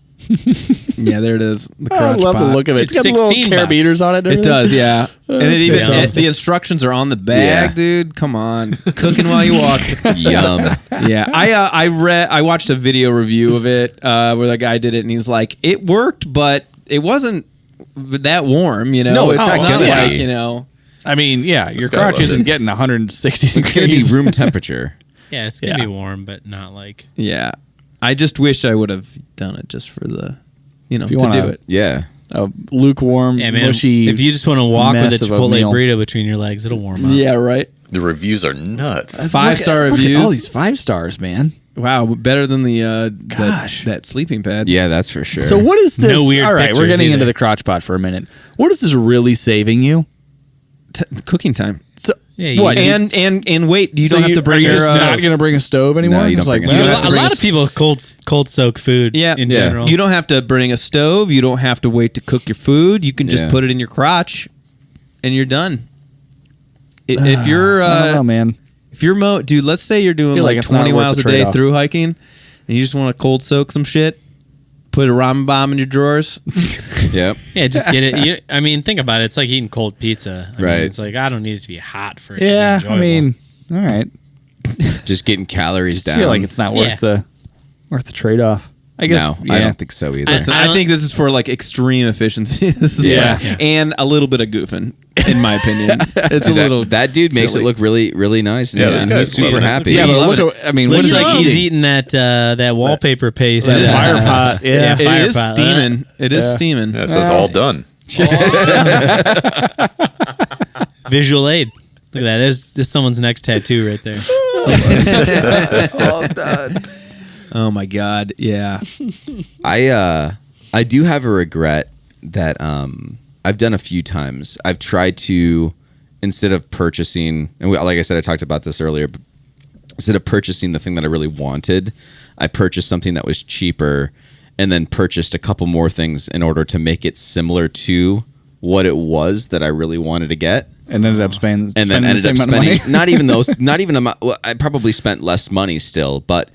yeah, there it is. The I crotch love the pot. look of it. It's It's got little $16. carabiners on it. and It everything. does, yeah. And it even fantastic. the instructions are on the bag, Yeah. dude. Come on, cooking while you walk. Yum. Yeah, I watched a video review of it where the guy did it, and he's like, it worked, but it wasn't that warm. You know, No, it's not not gonna like be. you know. I mean, yeah, your guy crotch loves isn't it. getting 160 It's going to be degrees. room temperature. Yeah, it's gonna Yeah. be warm, but not like. Yeah, I just wish I would have done it just for the, you to wanna- do it. Yeah. A lukewarm, Yeah, man. mushy. If you just want to walk with a mess of a Chipotle meal. burrito between your legs, it'll warm up. Yeah, right. The reviews are nuts. 5-star Look at reviews. all these 5 stars, man. Wow, better than the Gosh. that sleeping pad. Yeah, that's for sure. So what is this? No weird all right, we're pictures getting into either. the crotch pot for a minute. What is this really saving you? Cooking time. So Yeah, you what? just- And wait, you so don't have to bring are you your. just not going to bring a stove anymore? No, you don't It's like, bring a You stove. know, have to a bring lot a of people cold soak food. Yeah. in Yeah. general. You don't have to bring a stove. You don't have to wait to cook your food. You can just Yeah. put it in your crotch, and you're done. If you're I don't know, man. if you're dude, let's say you're doing Feel like like it's not 20 worth miles the a day trade-off. through hiking, and you just want to cold soak some shit. Put a ramen bomb in your drawers. Yep. Yeah, just get it. I mean, think about it. It's like eating cold pizza. I mean, Right. it's like I don't need it to be hot for it Yeah, to be I enjoyable. mean, all right. Just getting calories Just down. feel like it's not worth Yeah. the trade-off. I guess. No, yeah. I don't think so either. Listen, I think this is for like extreme efficiency. This is Yeah. like- Yeah. and a little bit of goofing, in my opinion. It's a Dude, little. that dude makes silly. it look really, really nice. Yeah, and this he's guy's super loving it. happy. Yeah, He's but loving look at, I mean, what looks is like it? he's eating that wallpaper paste. That fire pot. Yeah. It fire is pot. steaming. It is Yeah. steaming. Yeah, it says all done. Visual aid. Look at that. There's someone's next tattoo right there. All done. Oh my god. Yeah. I do have a regret that I've done a few times. I've tried to, instead of purchasing, and like I said, I talked about this earlier, but instead of purchasing the thing that I really wanted, I purchased something that was cheaper and then purchased a couple more things in order to make it similar to what it was that I really wanted to get. And ended up spending the same amount of money. not even amount. Well, I probably spent less money still, but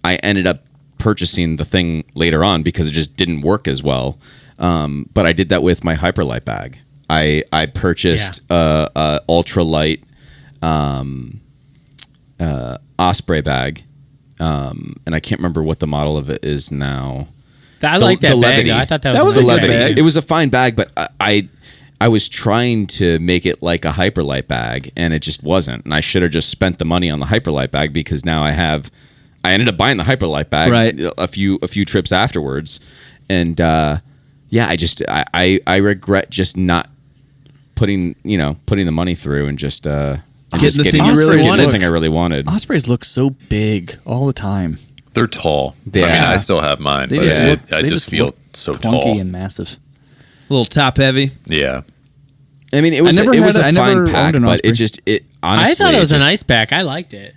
I ended up purchasing the thing later on because it just didn't work as well. But I did that with my Hyperlight bag. I purchased a ultralight Osprey bag, and I can't remember what the model of it is now. I like that bag. I thought that was the a nice Levity. bag. It was a fine bag, but I was trying to make it like a Hyperlight bag, and it just wasn't. And I should have just spent the money on the Hyperlight bag because now I ended up buying the Hyperlight bag a few trips afterwards, and I regret just not putting the money through and just getting the thing you really wanted. The thing I really wanted. Ospreys look so big all the time. They're tall. Yeah. I mean, I still have mine, They but just I just feel look so clunky tall. and massive. A little top heavy. Yeah. I mean, it was a fine pack, but it honestly, I thought it was a nice pack. I liked it.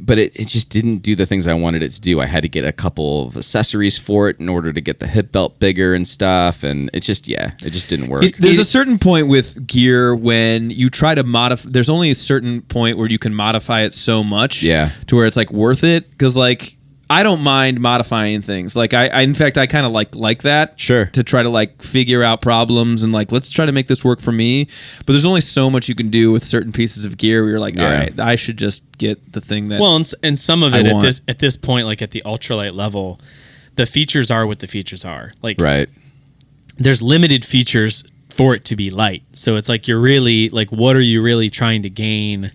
But it just didn't do the things I wanted it to do. I had to get a couple of accessories for it in order to get the hip belt bigger and stuff, and it just didn't work. There's a certain point with gear when you try to modify. There's only a certain point where you can modify it so much, to where it's like worth it. Because like I don't mind modifying things. Like in fact, I kind of like that. Sure. To try to like figure out problems and like let's try to make this work for me. But there's only so much you can do with certain pieces of gear where you're like, all right, I should just get the thing that. Well, and some of it at this point, like at the ultralight level, the features are what the features are. Like right. There's limited features for it to be light. So it's like you're really like, what are you really trying to gain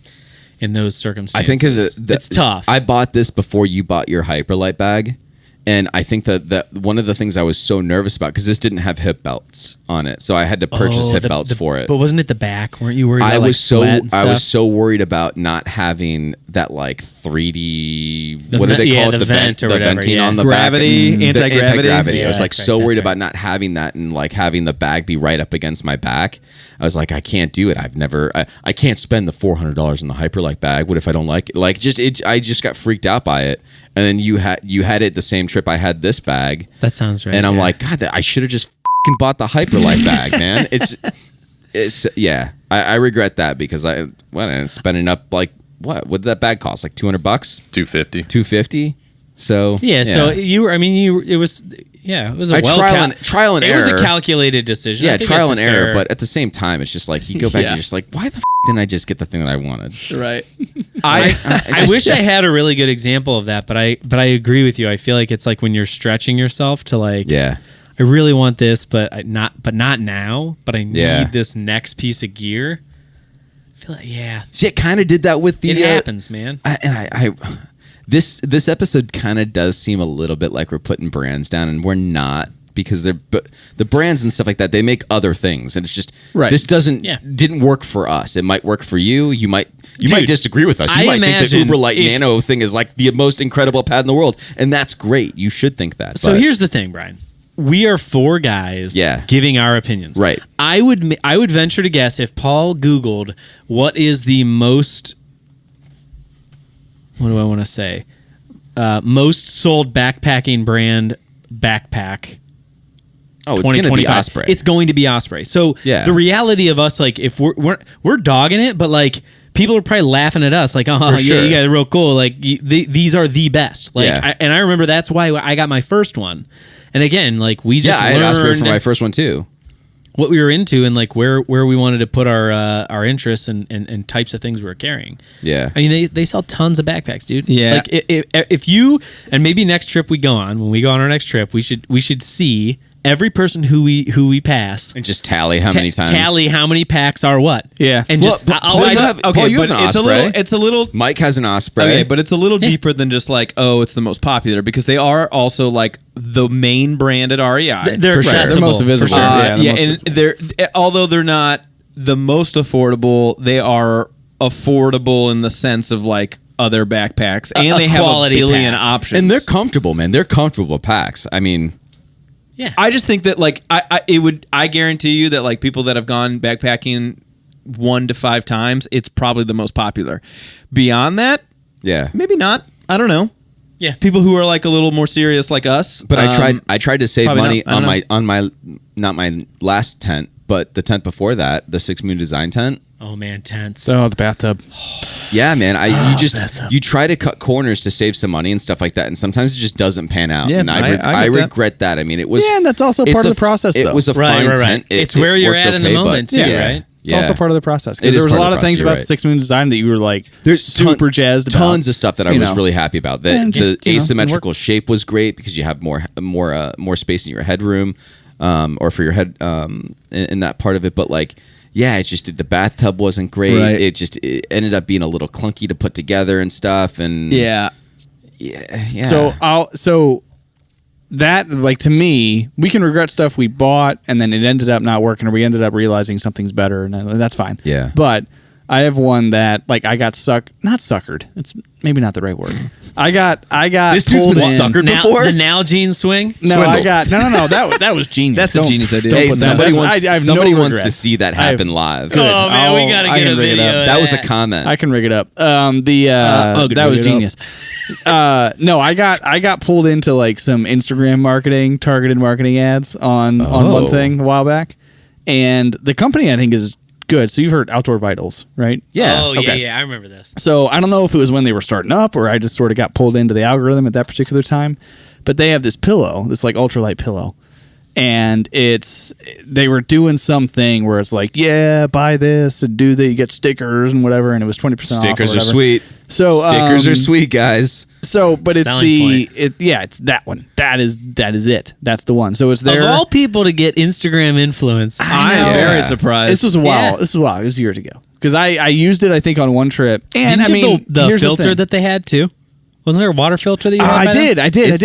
in those circumstances? I think it's tough. I bought this before you bought your Hyperlight bag, and I think that one of the things I was so nervous about because this didn't have hip belts on it, so I had to purchase hip belts for it. But wasn't it the back? Weren't you worried? I about, was sweat and I was stuff? so worried about not having that like 3D. The What do they call it? the vent or the whatever, venting yeah. on the Gravity, back. anti-gravity. Anti-gravity. I was Yeah, like that's so right, worried that's about not having that and like having the bag be right up against my back. I was like, I can't do it. I can't spend the $400 on the Hyperlight bag. What if I don't like it? Like I just got freaked out by it. And then you had it the same trip I had this bag. That sounds right. And I'm yeah. like, God, I should have just f***ing bought the Hyperlight bag, man. I regret that because I ended up spending up like what did that bag cost? Like $200? $250. $250. So So it was a trial and error. It was a calculated decision. Yeah, I think trial it's and error. fair- But at the same time, it's just like you go back and you're just like, why the f*** didn't I just get the thing that I wanted? Right. I wish I had a really good example of that, but I agree with you. I feel like it's like when you're stretching yourself to like, Yeah. I really want this, but not now. But I need Yeah. this next piece of gear. I feel like See, it kind of did that with the. it happens, man. This episode kind of does seem a little bit like we're putting brands down, and we're not because the brands and stuff like that. They make other things, and it's just this didn't work for us. It might work for you. You might disagree with us. You might think the Uberlight Nano thing is like the most incredible pad in the world, and that's great. You should think that. So here's the thing, Brian. We are four guys giving our opinions. Right. I would venture to guess if Paul Googled what is the most, what do I want to say? Most sold backpacking brand backpack. Oh, it's going to be Osprey. It's going to be Osprey. So the reality of us, like, if we're dogging it, but like people are probably laughing at us, like, oh yeah, you guys are real cool. Like these are the best. Like, and I remember that's why I got my first one. And again, like we just I had Osprey for my first one too. What we were into and like where we wanted to put our interests and types of things we were carrying. Yeah, I mean they sell tons of backpacks, dude. Yeah, like if you and maybe next trip we go on, when we go on our next trip, we should see every person who we pass and just tally how many times. Tally how many packs are what. Yeah, and just Paul, you have an Osprey. It's a little. Mike has an Osprey. Okay, but it's a little deeper than just like it's the most popular because they are also like the main brand at REI. They're accessible. They're most visible. For sure. And they're although they're not the most affordable, they are affordable in the sense of like other backpacks, and they have a billion options, and they're comfortable, man. They're comfortable packs. I mean. Yeah, I just think that like I guarantee you that like people that have gone backpacking 1 to 5 times, it's probably the most popular. Beyond that, Yeah, maybe not. I don't know. Yeah. People who are like a little more serious like us. But I tried to save probably money not. I don't on my not my last tent, but the tent before that, the 6 Moon Design tent. Oh man, tense. Oh, the bathtub. Yeah, man. You try to cut corners to save some money and stuff like that, and sometimes it just doesn't pan out. Yeah, and I get that. regret that. I mean, it was. Yeah, and that's also it's part of a- the process, It though. was a fine tent. It's where you're worked at in the okay, moment, but- too, yeah, right? It's also part of the process. It Because is there was a part of lot the of things process, about you're right. 6 Moon Design that you were like There's super jazzed about. Tons of stuff that I You was know. really happy about. And The just, you know, asymmetrical shape was great because you have more space in your headroom, or for your head in that part of it. But like, yeah, it's just the bathtub wasn't great. Right. It ended up being a little clunky to put together and stuff. And Yeah. yeah. So that, like, to me, we can regret stuff we bought and then it ended up not working, or we ended up realizing something's better, and that's fine. Yeah. But I have one that, like, I got not suckered. It's maybe not the right word. I got This dude's pulled been in. suckered Now, before? the Nalgene swing. No, Swindled. I got no. That was genius. That's the Don't- genius idea. don't Hey, put that. somebody That's- wants, I have somebody no wants to regrets. see that I have- happen live. Good. Oh man, we I'll- gotta I get can a rig it video. up. of That was a that. comment. I can rig it up. I'll That was rig it up. genius. No, I got pulled into like some Instagram marketing, targeted marketing ads on one thing a while back, and the company I think is good. So you've heard Outdoor Vitals, right? Yeah. Oh Okay. yeah, I remember this. So I don't know if it was when they were starting up or I just sort of got pulled into the algorithm at that particular time, but they have this pillow, this like ultralight pillow. And they were doing something where it's like, yeah, buy this and do that. You get stickers and whatever. And it was 20% off. Stickers or are whatever. sweet. So Stickers are sweet, guys. So, but it's Selling point. it's that one. That is it. That's the one. So it's there. Of all people to get Instagram influence, I am know. very Yeah. surprised. This was a while. Yeah. This was a while. It was years ago. Because I used it, I think, on one trip. And didn't I you mean, have the here's filter thing. that they had too? Wasn't there a water filter that you had? I by then? did. I did. It's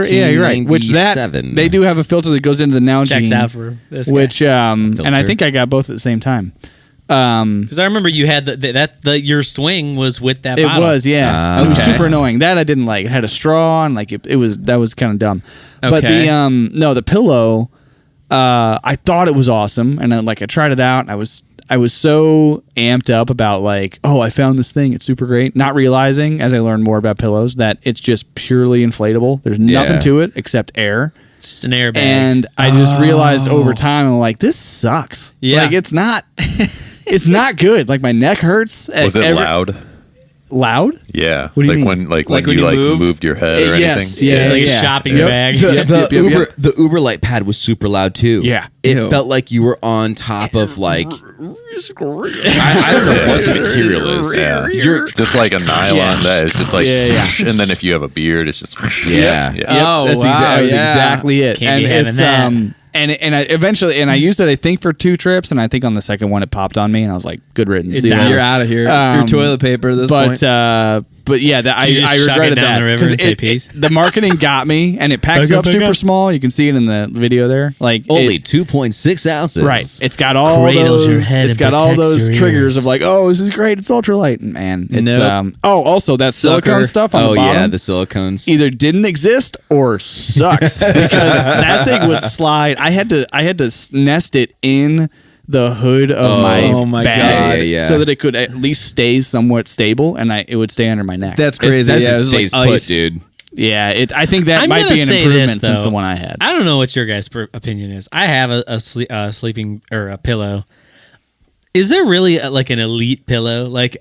Yeah, you're right. Which that 1997. they do have a filter that goes into the Nalgene. Checks out for this guy. Which and I Filter. think I got both at the same time. Because I remember you had your swing was with that It bottle. was, yeah. It was Okay. super annoying. That I didn't like. It had a straw and like that was kind of dumb. But Okay. the pillow, I thought it was awesome, and I tried it out. And I was so amped up about like, oh, I found this thing. It's super great. Not realizing as I learned more about pillows that it's just purely inflatable. There's nothing Yeah. to it except air. It's just an airbag. And I just realized over time, I'm like, this sucks. Yeah. Like it's not. It's not good. Like my neck hurts. Was it loud? Loud? Yeah. What do you mean? when Like when when you you moved? moved your head or Yes, anything? yeah. It's like a shopping bag. The Uber Light pad was super loud too. Yeah. It Ew. felt like you were on top of like I don't know what the material is. Yeah. You're Just like a nylon that it's just like and then if you have a beard it's just Yeah. Yep, Oh, that's wow, that was yeah. exactly it. Can't and be having it's that. and I eventually I used it I think for 2 trips, and I think on the second one it popped on me, and I was like, good riddance. It's See you out. later. You're out of here. Um, Your toilet paper at this point. But yeah, that You just I shug it regretted down that the river and say peace? the marketing got me, and it packs Back up, up back super up. small. You can see it in the video there. Like only it, 2.6 ounces. right. It's got all Cradles your those. head It's and got all protects those your triggers ears. of like, oh, this is great. It's ultralight, man. It's Nope. also that silicone Sucker. stuff on Oh the bottom. yeah, the silicones. Either didn't exist or sucks because that thing would slide. I had to nest it in the hood of Oh my bag God. Yeah. so that it could at least stay somewhat stable, and it would stay under my neck. That's It crazy. says Yeah, it was stays like put, ice. dude. yeah. I think that I'm might gonna be an say improvement this, since though. the one I had. I don't know what your guys' opinion is. I have a sleeping or a pillow. Is there really like an elite pillow? Like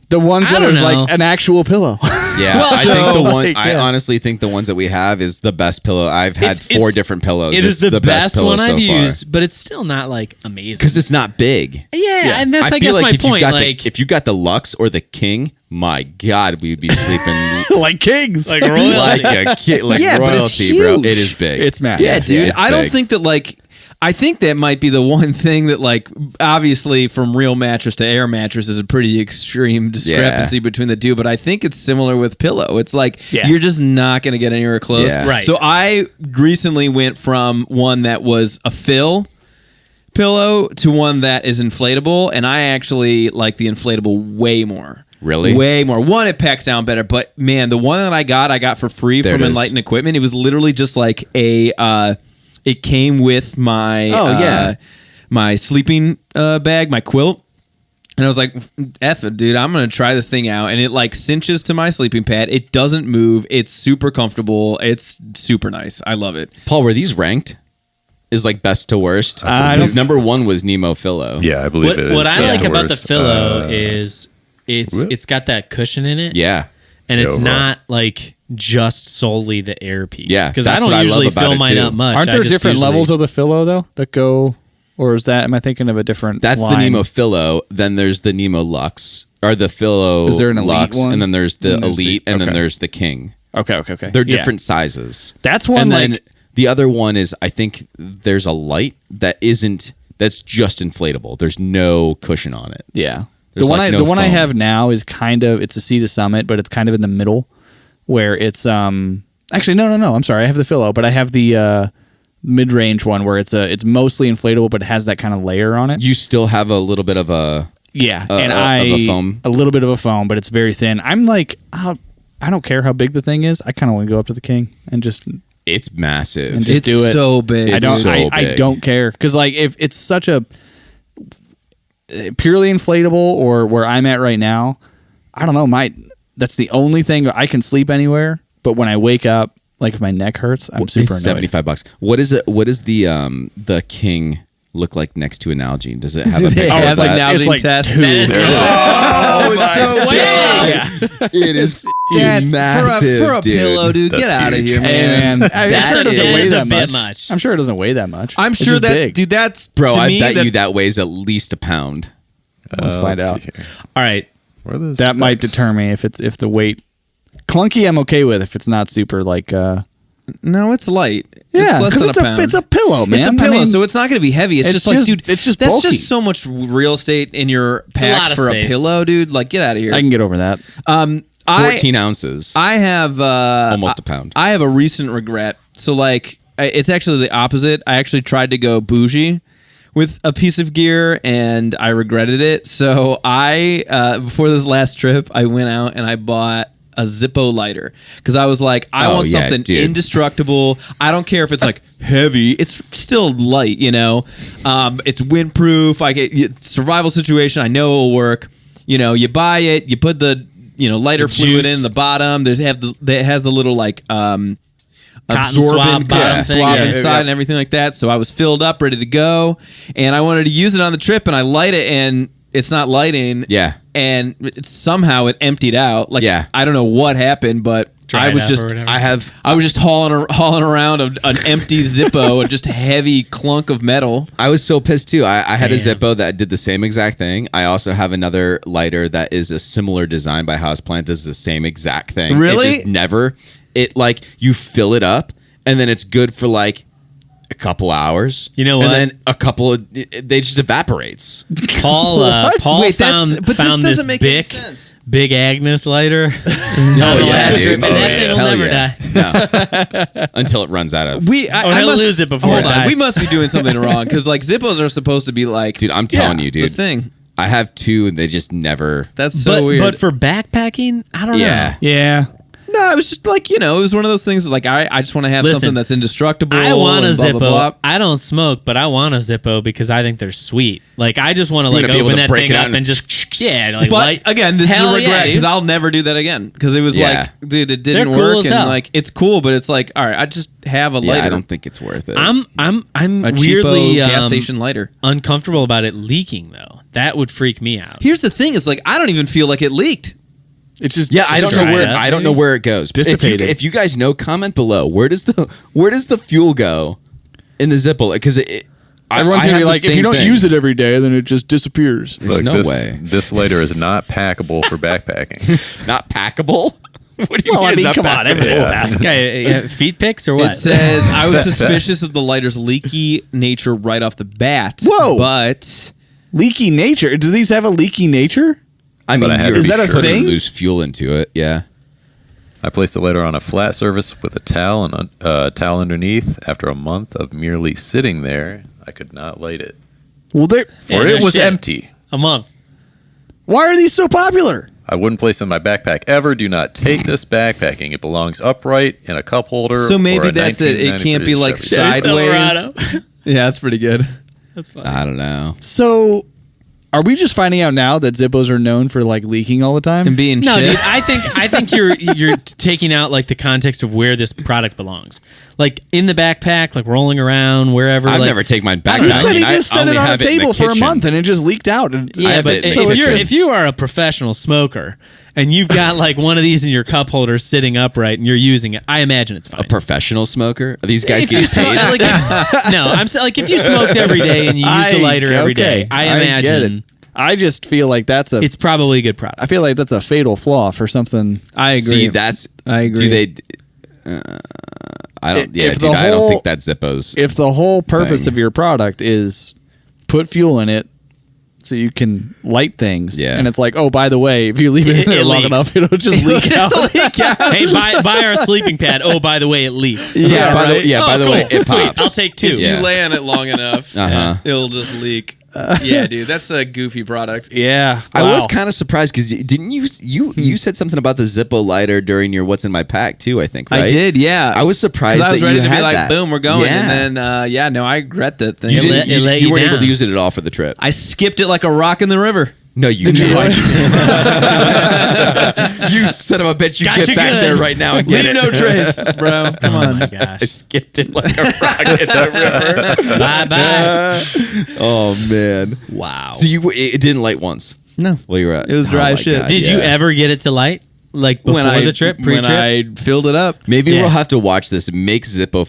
The ones I that don't are know. like an actual pillow. Yeah, Well, I think the so, one. like, I yeah. honestly think the ones that we have is the best pillow. I've had It's- 4 it's- different pillows. it is It's the best pillow one so I've far. used, but it's still not like amazing. Because it's not big. yeah, and that's I, feel guess like my if you point. got Like if you got the Lux or the King, my God, we would be sleeping like kings. like royalty. like a kid, like Yeah, but it's royalty, bro. huge. It is big. It's massive. Yeah, dude. it's I don't big. think that like. I think that might be the one thing that like obviously from real mattress to air mattress is a pretty extreme discrepancy between the two, but I think it's similar with pillow. It's like you're just not going to get anywhere close. Yeah. Right. So I recently went from one that was a fill pillow to one that is inflatable, and I actually like the inflatable way more. Really? Way more. One, it packs down better, but man, the one that I got for free There from it is. Enlightened Equipment. It was literally just like a. It came with my yeah. my sleeping bag, my quilt. And I was like, F it, dude, I'm going to try this thing out. And it like cinches to my sleeping pad. It doesn't move. It's super comfortable. It's super nice. I love it. Paul, were these ranked? Is like best to worst? I Because number 1 was Nemo Philo. Yeah, I believe it is. What I best like to about the worst. Philo is it's got that cushion in it. Yeah. And it's overall. not like just solely the air piece. Yeah, because I that's don't what I love usually about fill it, mine too. up much. Aren't I there just different usually- levels of the Philo though that go, or is that? Am I thinking of a different? That's line? the Nemo Philo. Then there's the Nemo Lux. Or the Philo Is there an Elite Lux. one? And then there's the And there's the- Elite. And then okay. there's the King. Okay. They're Yeah. different sizes. That's one And then like the other one is, I think there's a light that's just inflatable. There's no cushion on it. yeah. There's The one like I no the one I foam. have now is kind of it's a Sea to Summit, but it's kind of in the middle where it's actually no. I'm sorry. I have the Philo, but I have the mid-range one where it's mostly inflatable, but it has that kind of layer on it. You still have a little bit of a... Yeah, of a foam. a little bit of a foam, but it's very thin. I'm like, I don't care how big the thing is. I kind of want to go up to the King and just It's massive. And just It's do it. so big. I don't so I big. don't care because like if it's such a purely inflatable or where I'm at right now, I don't know. That's the only thing I can sleep anywhere. But when I wake up, like if my neck hurts, I'm super it's annoyed. $75. What is it? What is the King look like next to an Nalgene? Does it have a picture Oh, of it's like that? Nalgene It's like test. two. That is Oh, it's so big. It is That's massive, for a dude. pillow, dude. That's Get out of huge. here, Hey man. man, I'm That sure it doesn't is weigh a that bit much. much. I'm sure it doesn't weigh that much. I'm It's sure just that, big. dude. That's Bro, to I me, bet you that weighs at least a pound. Let's find let's out. see here. All right. Where are those That might specs? deter me if the weight clunky. I'm okay with if it's not super like. No, it's light. Yeah, it's less 'cause than it's a pound. it's a pillow, man. It's a I pillow, mean, so it's not going to be heavy. It's just like, dude, it's just that's bulky. just so much real estate in your a lot pack of for space. a pillow, dude. Like, get out of here. I can get over that. 14 ounces. I have Almost a pound. I have a recent regret. So like, it's actually the opposite. I actually tried to go bougie with a piece of gear, and I regretted it. So I before this last trip, I went out and I bought a Zippo lighter because I was like, I Oh, want yeah, something dude. indestructible. I don't care if it's like heavy; it's still light. You know, it's windproof. I get survival situation. I know it'll work. You know, you buy it, you put the lighter The fluid juice. in the bottom. It has the little like swab absorbent bottom cotton thing, swab yeah. inside and everything like that. So I was filled up, ready to go, and I wanted to use it on the trip, and I light it, and it's not lighting. Yeah. and somehow it emptied out. Like, Yeah. I don't know what happened, but Dried I was up just or whatever. I was just hauling around an empty Zippo, just a heavy clunk of metal. I was so pissed too. I had a Damn. Zippo that did the same exact thing. I also have another lighter that is a similar design by Houseplant, does the same exact thing. Really? It just never. It like you fill it up and then it's good for like a couple hours. You know what? And then a couple of they just evaporates. Paul Wait, found but this found this doesn't make any big sense. big Agnes lighter. Oh yeah, dude. and that thing will Hell never yeah. No. Until it runs out of. He'll lose it before Hold it on, dies. we must be doing something wrong because like Zippos are supposed to be like, Dude, I'm telling you, the dude. thing. I have two and they just never. That's so weird. But for backpacking, I don't Yeah. know. Yeah. No, it was just like, it was one of those things like I just want to have Listen, something that's indestructible. I want a and blah, Zippo. blah, blah. I don't smoke, but I want a Zippo because I think they're sweet. Like I just want to like gonna be able open to that break thing it out up and and just like But light. again, this is Hell a regret yeah, because dude. I'll never do that again because it was Yeah. like, dude, it They're didn't cool work as and hell. like it's cool, but it's like, all right, I just have a Yeah, lighter. I don't think it's worth it. I'm a weirdly cheapo gas station lighter. uncomfortable about it leaking though. That would freak me out. Here's the thing: is like I don't even feel like it leaked. It's just Yeah, I don't know dried where up, I don't know maybe? where it goes. Dissipated. If you guys know, comment below. Where does the fuel go in the Zippo? Because everyone's gonna be like, if you don't use it every day, then it just disappears. There's no way. This lighter is not packable for backpacking. Not packable. What do you Well, I mean? mean, it's come not on, packable? everything's This guy, feet pics or what? It says I was suspicious of the lighter's leaky nature right off the bat. Whoa. But Leaky nature. Do these have a leaky nature? I mean, But I have you're to be that a sure. thing? Lose fuel into it. Yeah. I placed the lighter on a flat surface with a towel and a towel underneath. After a month of merely sitting there, I could not light it, Well, they for Yeah, it no was shit. empty. A month. why are these so popular? I wouldn't place it in my backpack ever. Do not take this backpacking. It belongs upright in a cup holder. so maybe or a that's it. It can't be 1993 like Chevy. sideways. Silverado. Yeah, that's pretty good. That's fine. I don't know. So Are we just finding out now that Zippos are known for like leaking all the time? And being No, shit. dude, I think you're taking out like the context of where this product belongs. Like in the backpack, like rolling around wherever. I've like, never taken my back. He I said mean, he just I set it only on a have in the table for a kitchen. month and it just leaked out. And Yeah, have but it- if, it's if you are a professional smoker and you've got like one of these in your cup holder sitting upright and you're using it, I imagine it's fine. A professional smoker? Are these guys If you get smoke- paid? like, no, I'm saying like if you smoked every day and you used a lighter every day, I get imagine it. I just feel like that's a. it's probably a good product. I feel like that's a fatal flaw for something. I agree. See, that's. I agree. Do they? I don't. Yeah, If the dude. I don't whole- think that's Zippo's. If the whole purpose Thing. of your product is put fuel in it so you can light things, Yeah. and it's like, oh, by the way, if you leave it in there It long leaks. enough, it'll just leak out. Hey, buy our sleeping pad. Oh, by the way, it leaks. Yeah, by right? the, yeah. Oh, By the cool. way, it Sweet. pops. I'll take two. If Yeah. you lay on it long enough, Uh-huh. it'll just leak. Yeah, dude, that's a goofy product. Yeah, I was Wow. kind of surprised because didn't you said something about the Zippo lighter during your What's in My Pack too? I think right? I did, yeah. I was surprised 'Cause I was that ready you to had be like, that. boom, we're going. Yeah. And then, no, I regret that thing. you, It didn't, let- you, it let you you weren't able down. to use it at all for the trip. I skipped it like a rock in the river. No, you Did you didn't. really? You son of a bitch! You Got get you back good. there right now and get Leave it. no trace, bro. Come Oh on. my I gosh. skipped it like a rock in the river. Bye bye. Oh man! Wow. So it didn't light once. No. While you were at It was dry my as shit. God, Did you yeah. ever get it to light? Like before the trip, pre-trip? When I filled it up. Maybe Yeah. we'll have to watch this. Make Zippo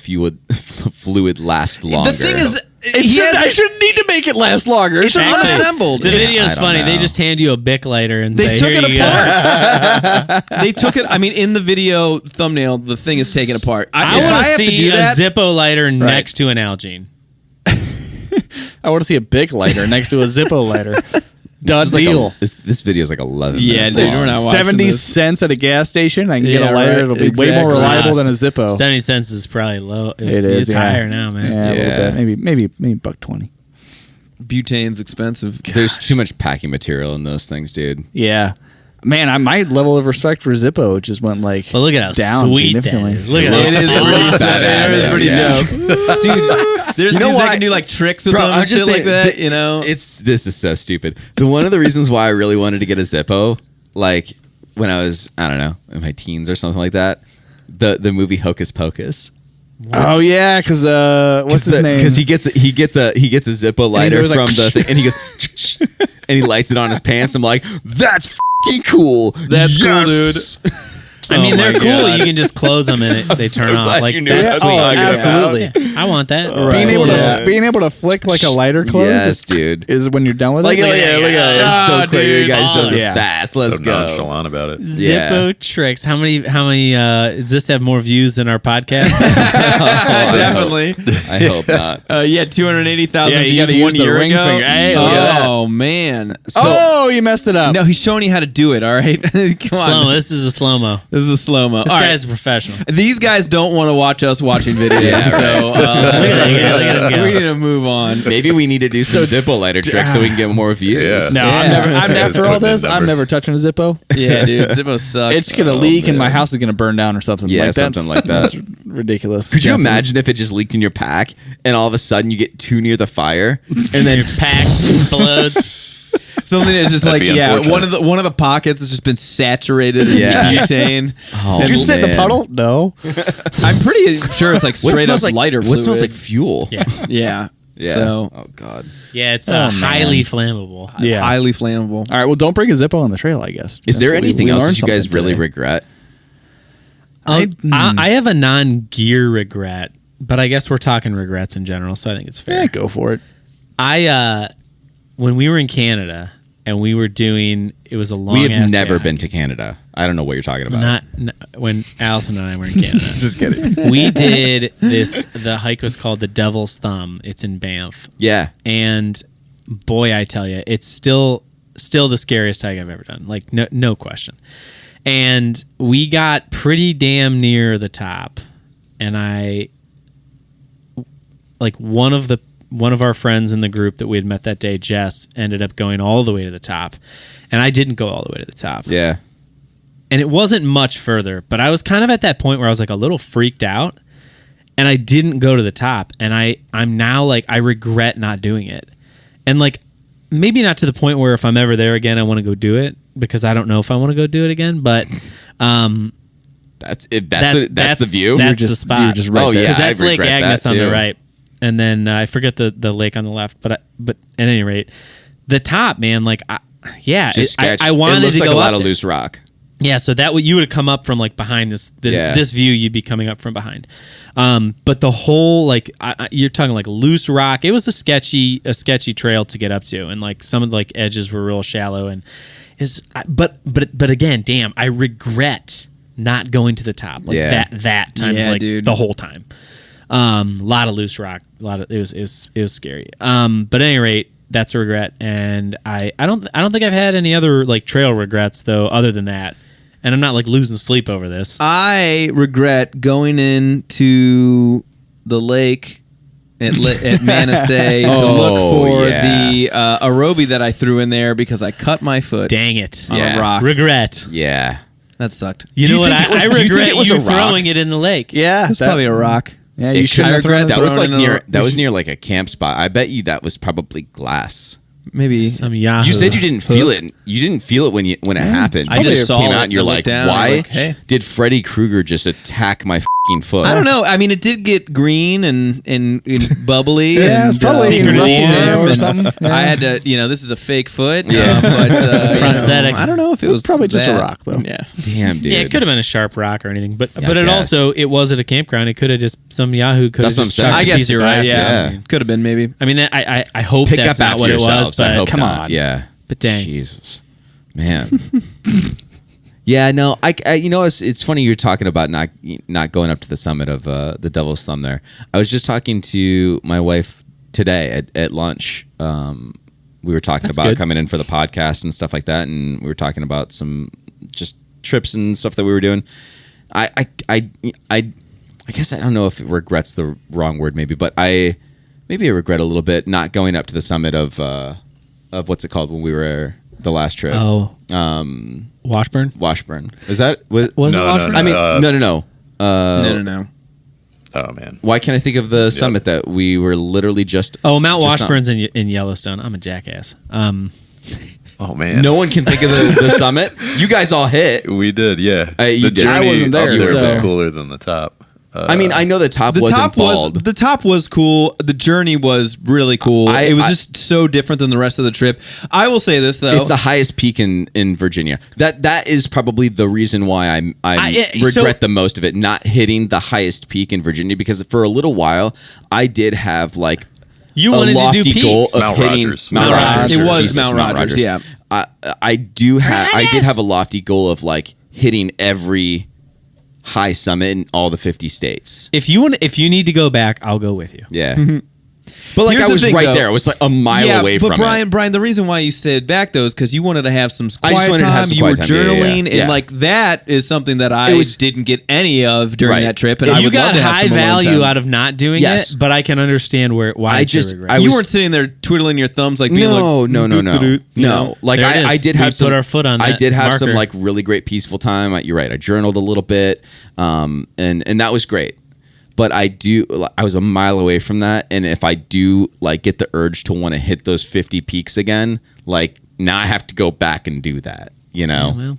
fluid last longer. The thing is, I shouldn't need to make it last longer. It's unassembled. The video is I don't funny. know. They just hand you a Bic lighter and They say, took "Here it you go." apart. They took it. I mean, in the video thumbnail, the thing is taken apart. I If want to have see do a that, Zippo lighter next to an Algene. I want to see a big lighter next to a Zippo lighter. Done This is like deal. this video is like 11 Yeah, minutes dude, long. we're not watching 70 this. cents at a gas station. I can get Yeah, a lighter. right. It'll be way Exactly. more reliable Wow. than a Zippo. 70 cents is probably low. It is. It's yeah. higher now, man. Yeah, a Yeah. little bit. Maybe $1.20. butane's expensive. There's too much packing material in those things, dude. Yeah. Man, my level of respect for Zippo just went like But look at how down sweet that significantly. is. Look at It how is awesome. pretty badass, It is though, pretty yeah. dope. Dude, there's You know dudes why- that can do like tricks with Bro, them I'm and just shit saying like that, th- you know? this is so stupid. One of the reasons why I really wanted to get a Zippo, like when I was, I don't know, in my teens or something like that, the movie Hocus Pocus. Oh yeah, because what's his name? Because he gets a Zippo lighter always from like, the thing, and he goes and he lights it on his pants. I'm like, that's fucking cool. That's cool, Yes! I mean, Oh they're my cool. God. You can just close them and they turn so off. glad Like you knew that's what I was sweet. talking about. absolutely. Yeah, I want that. Being able Yeah. to being able to flick like a lighter close Yes, dude. is when you're done with Look it. at it. Look at it. It's so Ah, quick. You dude. guys does it Yeah. fast. Let's so go. nonchalant about it. Zippo tricks. How many does this have more views than our podcast? Definitely. I hope not. Yeah, 280,000 Yeah, you views gotta use 1 the year ring ago. finger. Hey, look at that. Oh, man. Oh, you messed it up. No, he's showing you how to do it, all right? Come Slow-mo. on. This is a slow-mo. This is a slow-mo. This All guy's right. a professional. These guys don't want to watch us watching videos, Yeah, right. so Look at him go. we need to move on. Maybe we need to do some Zippo lighter tricks so we can get more views. Yeah. No, I'm Yeah. never. I'm Yeah, after just all putting in this. I'm numbers. never touching a Zippo. Yeah, dude. Zippo sucks. It's gonna leak and my house is gonna burn down or something. Yeah, like something like that. That's ridiculous. Could you imagine if it just leaked in your pack and all of a sudden you get too near the fire and then Your pack explodes. Something that's just That'd like, be yeah, unfortunate. one of the pockets has just been saturated in Yeah. butane. Oh, Did you sit in the man. puddle? No. I'm pretty sure it's like What straight smells up like lighter What fluid. smells like fuel? Yeah. Yeah. Yeah. So Oh god. Yeah, it's man. highly flammable. Yeah. highly flammable. All right. Well, don't bring a Zippo on the trail. I guess. Is That's there what anything we else learned that you guys something really today. regret? I have a non-gear regret, but I guess we're talking regrets in general, so I think it's fair. Yeah, go for it. When we were in Canada and we were doing, it was a long. We have ass never day been to Canada. I don't know what you're talking about. when Allison and I were in Canada. Just kidding. We did this. The hike was called the Devil's Thumb. It's in Banff, Yeah. and boy, I tell you, it's still the scariest hike I've ever done. Like no question. And we got pretty damn near the top, and one of our friends in the group that we had met that day, Jess, ended up going all the way to the top, and I didn't go all the way to the top. Yeah. And it wasn't much further, but I was kind of at that point where I was like a little freaked out, and I didn't go to the top, and I'm now like I regret not doing it. And like maybe not to the point where if I'm ever there again, I want to go do it, because I don't know if I want to go do it again. But that's the view. That's the spot. You're just right there. Because I that's Lake regret Agnes that on the too. right, and then I forget the lake on the left. But at any rate, the top, man, like Just sketch. I wanted it looks to like go a lot up of there. loose rock. Yeah, so that you would have come up from like behind this view. You'd be coming up from behind, but the whole like you're talking like loose rock. It was a sketchy trail to get up to, and like some of the like edges were real shallow. And but again, damn, I regret not going to the top like that time. Yeah, like dude. the whole time. A lot of loose rock. It was scary. But at any rate, that's a regret. And I don't think I've had any other like trail regrets though, other than that. And I'm not like losing sleep over this. I regret going into the lake at Manistee to look for the aerobie that I threw in there because I cut my foot Dang it. on a rock. Regret. Yeah. That sucked. You Do know you what? think it was- I do you think regret it was you a rock? throwing it in the lake. Yeah, It's probably a rock. Yeah, you It shouldn't have could- thrown it. that was like thrown in near. a- That was near like a camp spot. I bet you that was probably glass. Maybe. Some Yahoo. You said you didn't feel it. You didn't feel it when it happened. I You just saw came it out and you're and like, looked down and I was why like, hey. did Freddy Krueger just attack my fucking foot? I don't know. I mean, it did get green and bubbly. Yeah, and, it's probably Secret rusty warm nail or and something. Yeah. I had to, this is a fake foot. Yeah. But Prosthetic. I don't know if it was probably just a that. rock, though. Yeah. Damn, dude. Yeah, it could have been a sharp rock or anything, but Yeah, but I it guess. also it was at a campground. It could have just some Yahoo could have That's what I'm just saying. chucked I a guess piece of you're right. glass Yeah. in. Could have been maybe. I mean, I hope Pick that's up not after what it was, yourselves. I but hope come not. on. Yeah. But dang. Jesus, man. Yeah, no, I it's funny you're talking about not going up to the summit of the Devil's Thumb there. I was just talking to my wife today at lunch. We were talking That's about good. coming in for the podcast and stuff like that, and we were talking about some just trips and stuff that we were doing. I guess I don't know if regret's the wrong word, maybe, but I regret a little bit not going up to the summit of what's it called when we were the last trip. Oh, Washburn. Washburn. Is that was Was it No, Washburn? no, I mean, no. No. Oh man. Why can't I think of the summit that we were literally just? Oh, Mount just Washburn's in Yellowstone. I'm a jackass. Oh man. No one can think of the summit. You guys all hit. We did, yeah. You the did. journey I wasn't there, up there was so- cooler than the top. I mean, I know the top The wasn't top bald. the top was cool. The journey was really cool. It was I- just so different than the rest of the trip. I will say this though. It's the highest peak in Virginia. That is probably the reason why I regret the most of it, not hitting the highest peak in Virginia, because for a little while I did have like You a wanted to do lofty peaks. goal of Mount hitting Rogers. Mount Mount Rogers. Rogers. It was Jesus, Mount Rogers, yeah. I did have a lofty goal of like hitting every high summit in all the 50 states. If you need to go back, I'll go with you. Yeah. But like Here's I the was thing, right though. there. I was like a mile away from Brian, it. Brian, the reason why you stayed back though is because you wanted to have some I just quiet wanted to time. have some You were quiet time. Yeah, yeah, journaling, yeah. and Yeah. like that is something that I didn't get any of during Right. that trip. And I You would love got to have high some alone value time. out of not doing Yes. it, but I can understand why I it's a just- regret. I You was- weren't sitting there twiddling your thumbs like being No. like, No. know? Like There it I is. did We have some. put our foot on I that did have some marker. like really great peaceful time. You're right. I journaled a little bit, and that was great. But I was a mile away from that, and if I do like get the urge to want to hit those 50 peaks again, like now I have to go back and do that, well.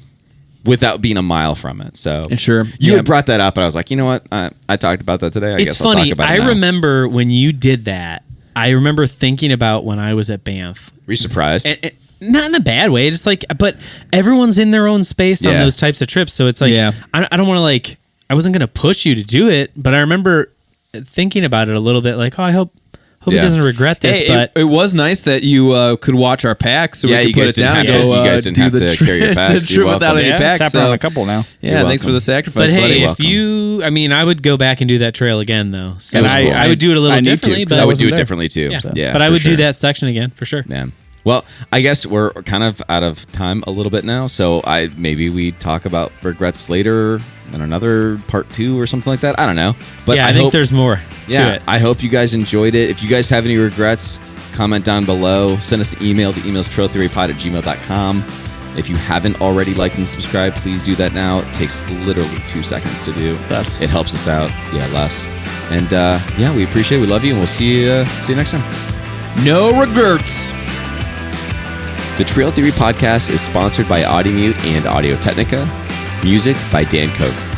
without being a mile from it. So Sure. you Yeah. had brought that up, and I was like, you know what? I talked about that today. I It's guess I'll funny. talk about I it now. remember when you did that. I remember thinking about when I was at Banff. Were you surprised? And not in a bad way, just like, but everyone's in their own space on Yeah. those types of trips. So it's like, Yeah. I don't want to like, I wasn't going to push you to do it, but I remember thinking about it a little bit like, oh, I hope he Yeah. doesn't regret this. Hey, but it was nice that you could watch our packs, so Yeah, we you could put guys it didn't down and have to- go. you guys didn't do have the to carry your packs. the You're trip without welcome. any Yeah, packs. tap around a couple now. Yeah, You're thanks for welcome. the sacrifice, but hey, buddy. if welcome. you, I mean, I would go back and do that trail again though. So It was cool. I would do it a little I need to, differently, 'cause but I would wasn't do it there. differently too. yeah. Yeah, but I for would sure. do that section again for sure. Man. Well, I guess we're kind of out of time a little bit now, so maybe we talk about regrets later in another part 2 or something like that. I don't know, but Yeah, I I think hope, there's more to it. I hope you guys enjoyed it. If you guys have any regrets, comment down below. Send us an email. The email is trailtheorypod@gmail.com. If you haven't already liked and subscribed, please do that now. It takes literally 2 seconds to do. Less. It helps us out. Yeah, less. And yeah, we appreciate it. We love you, and we'll see you next time. No regrets. The Trail Theory podcast is sponsored by Audimute and Audio Technica. Music by Dan Koch.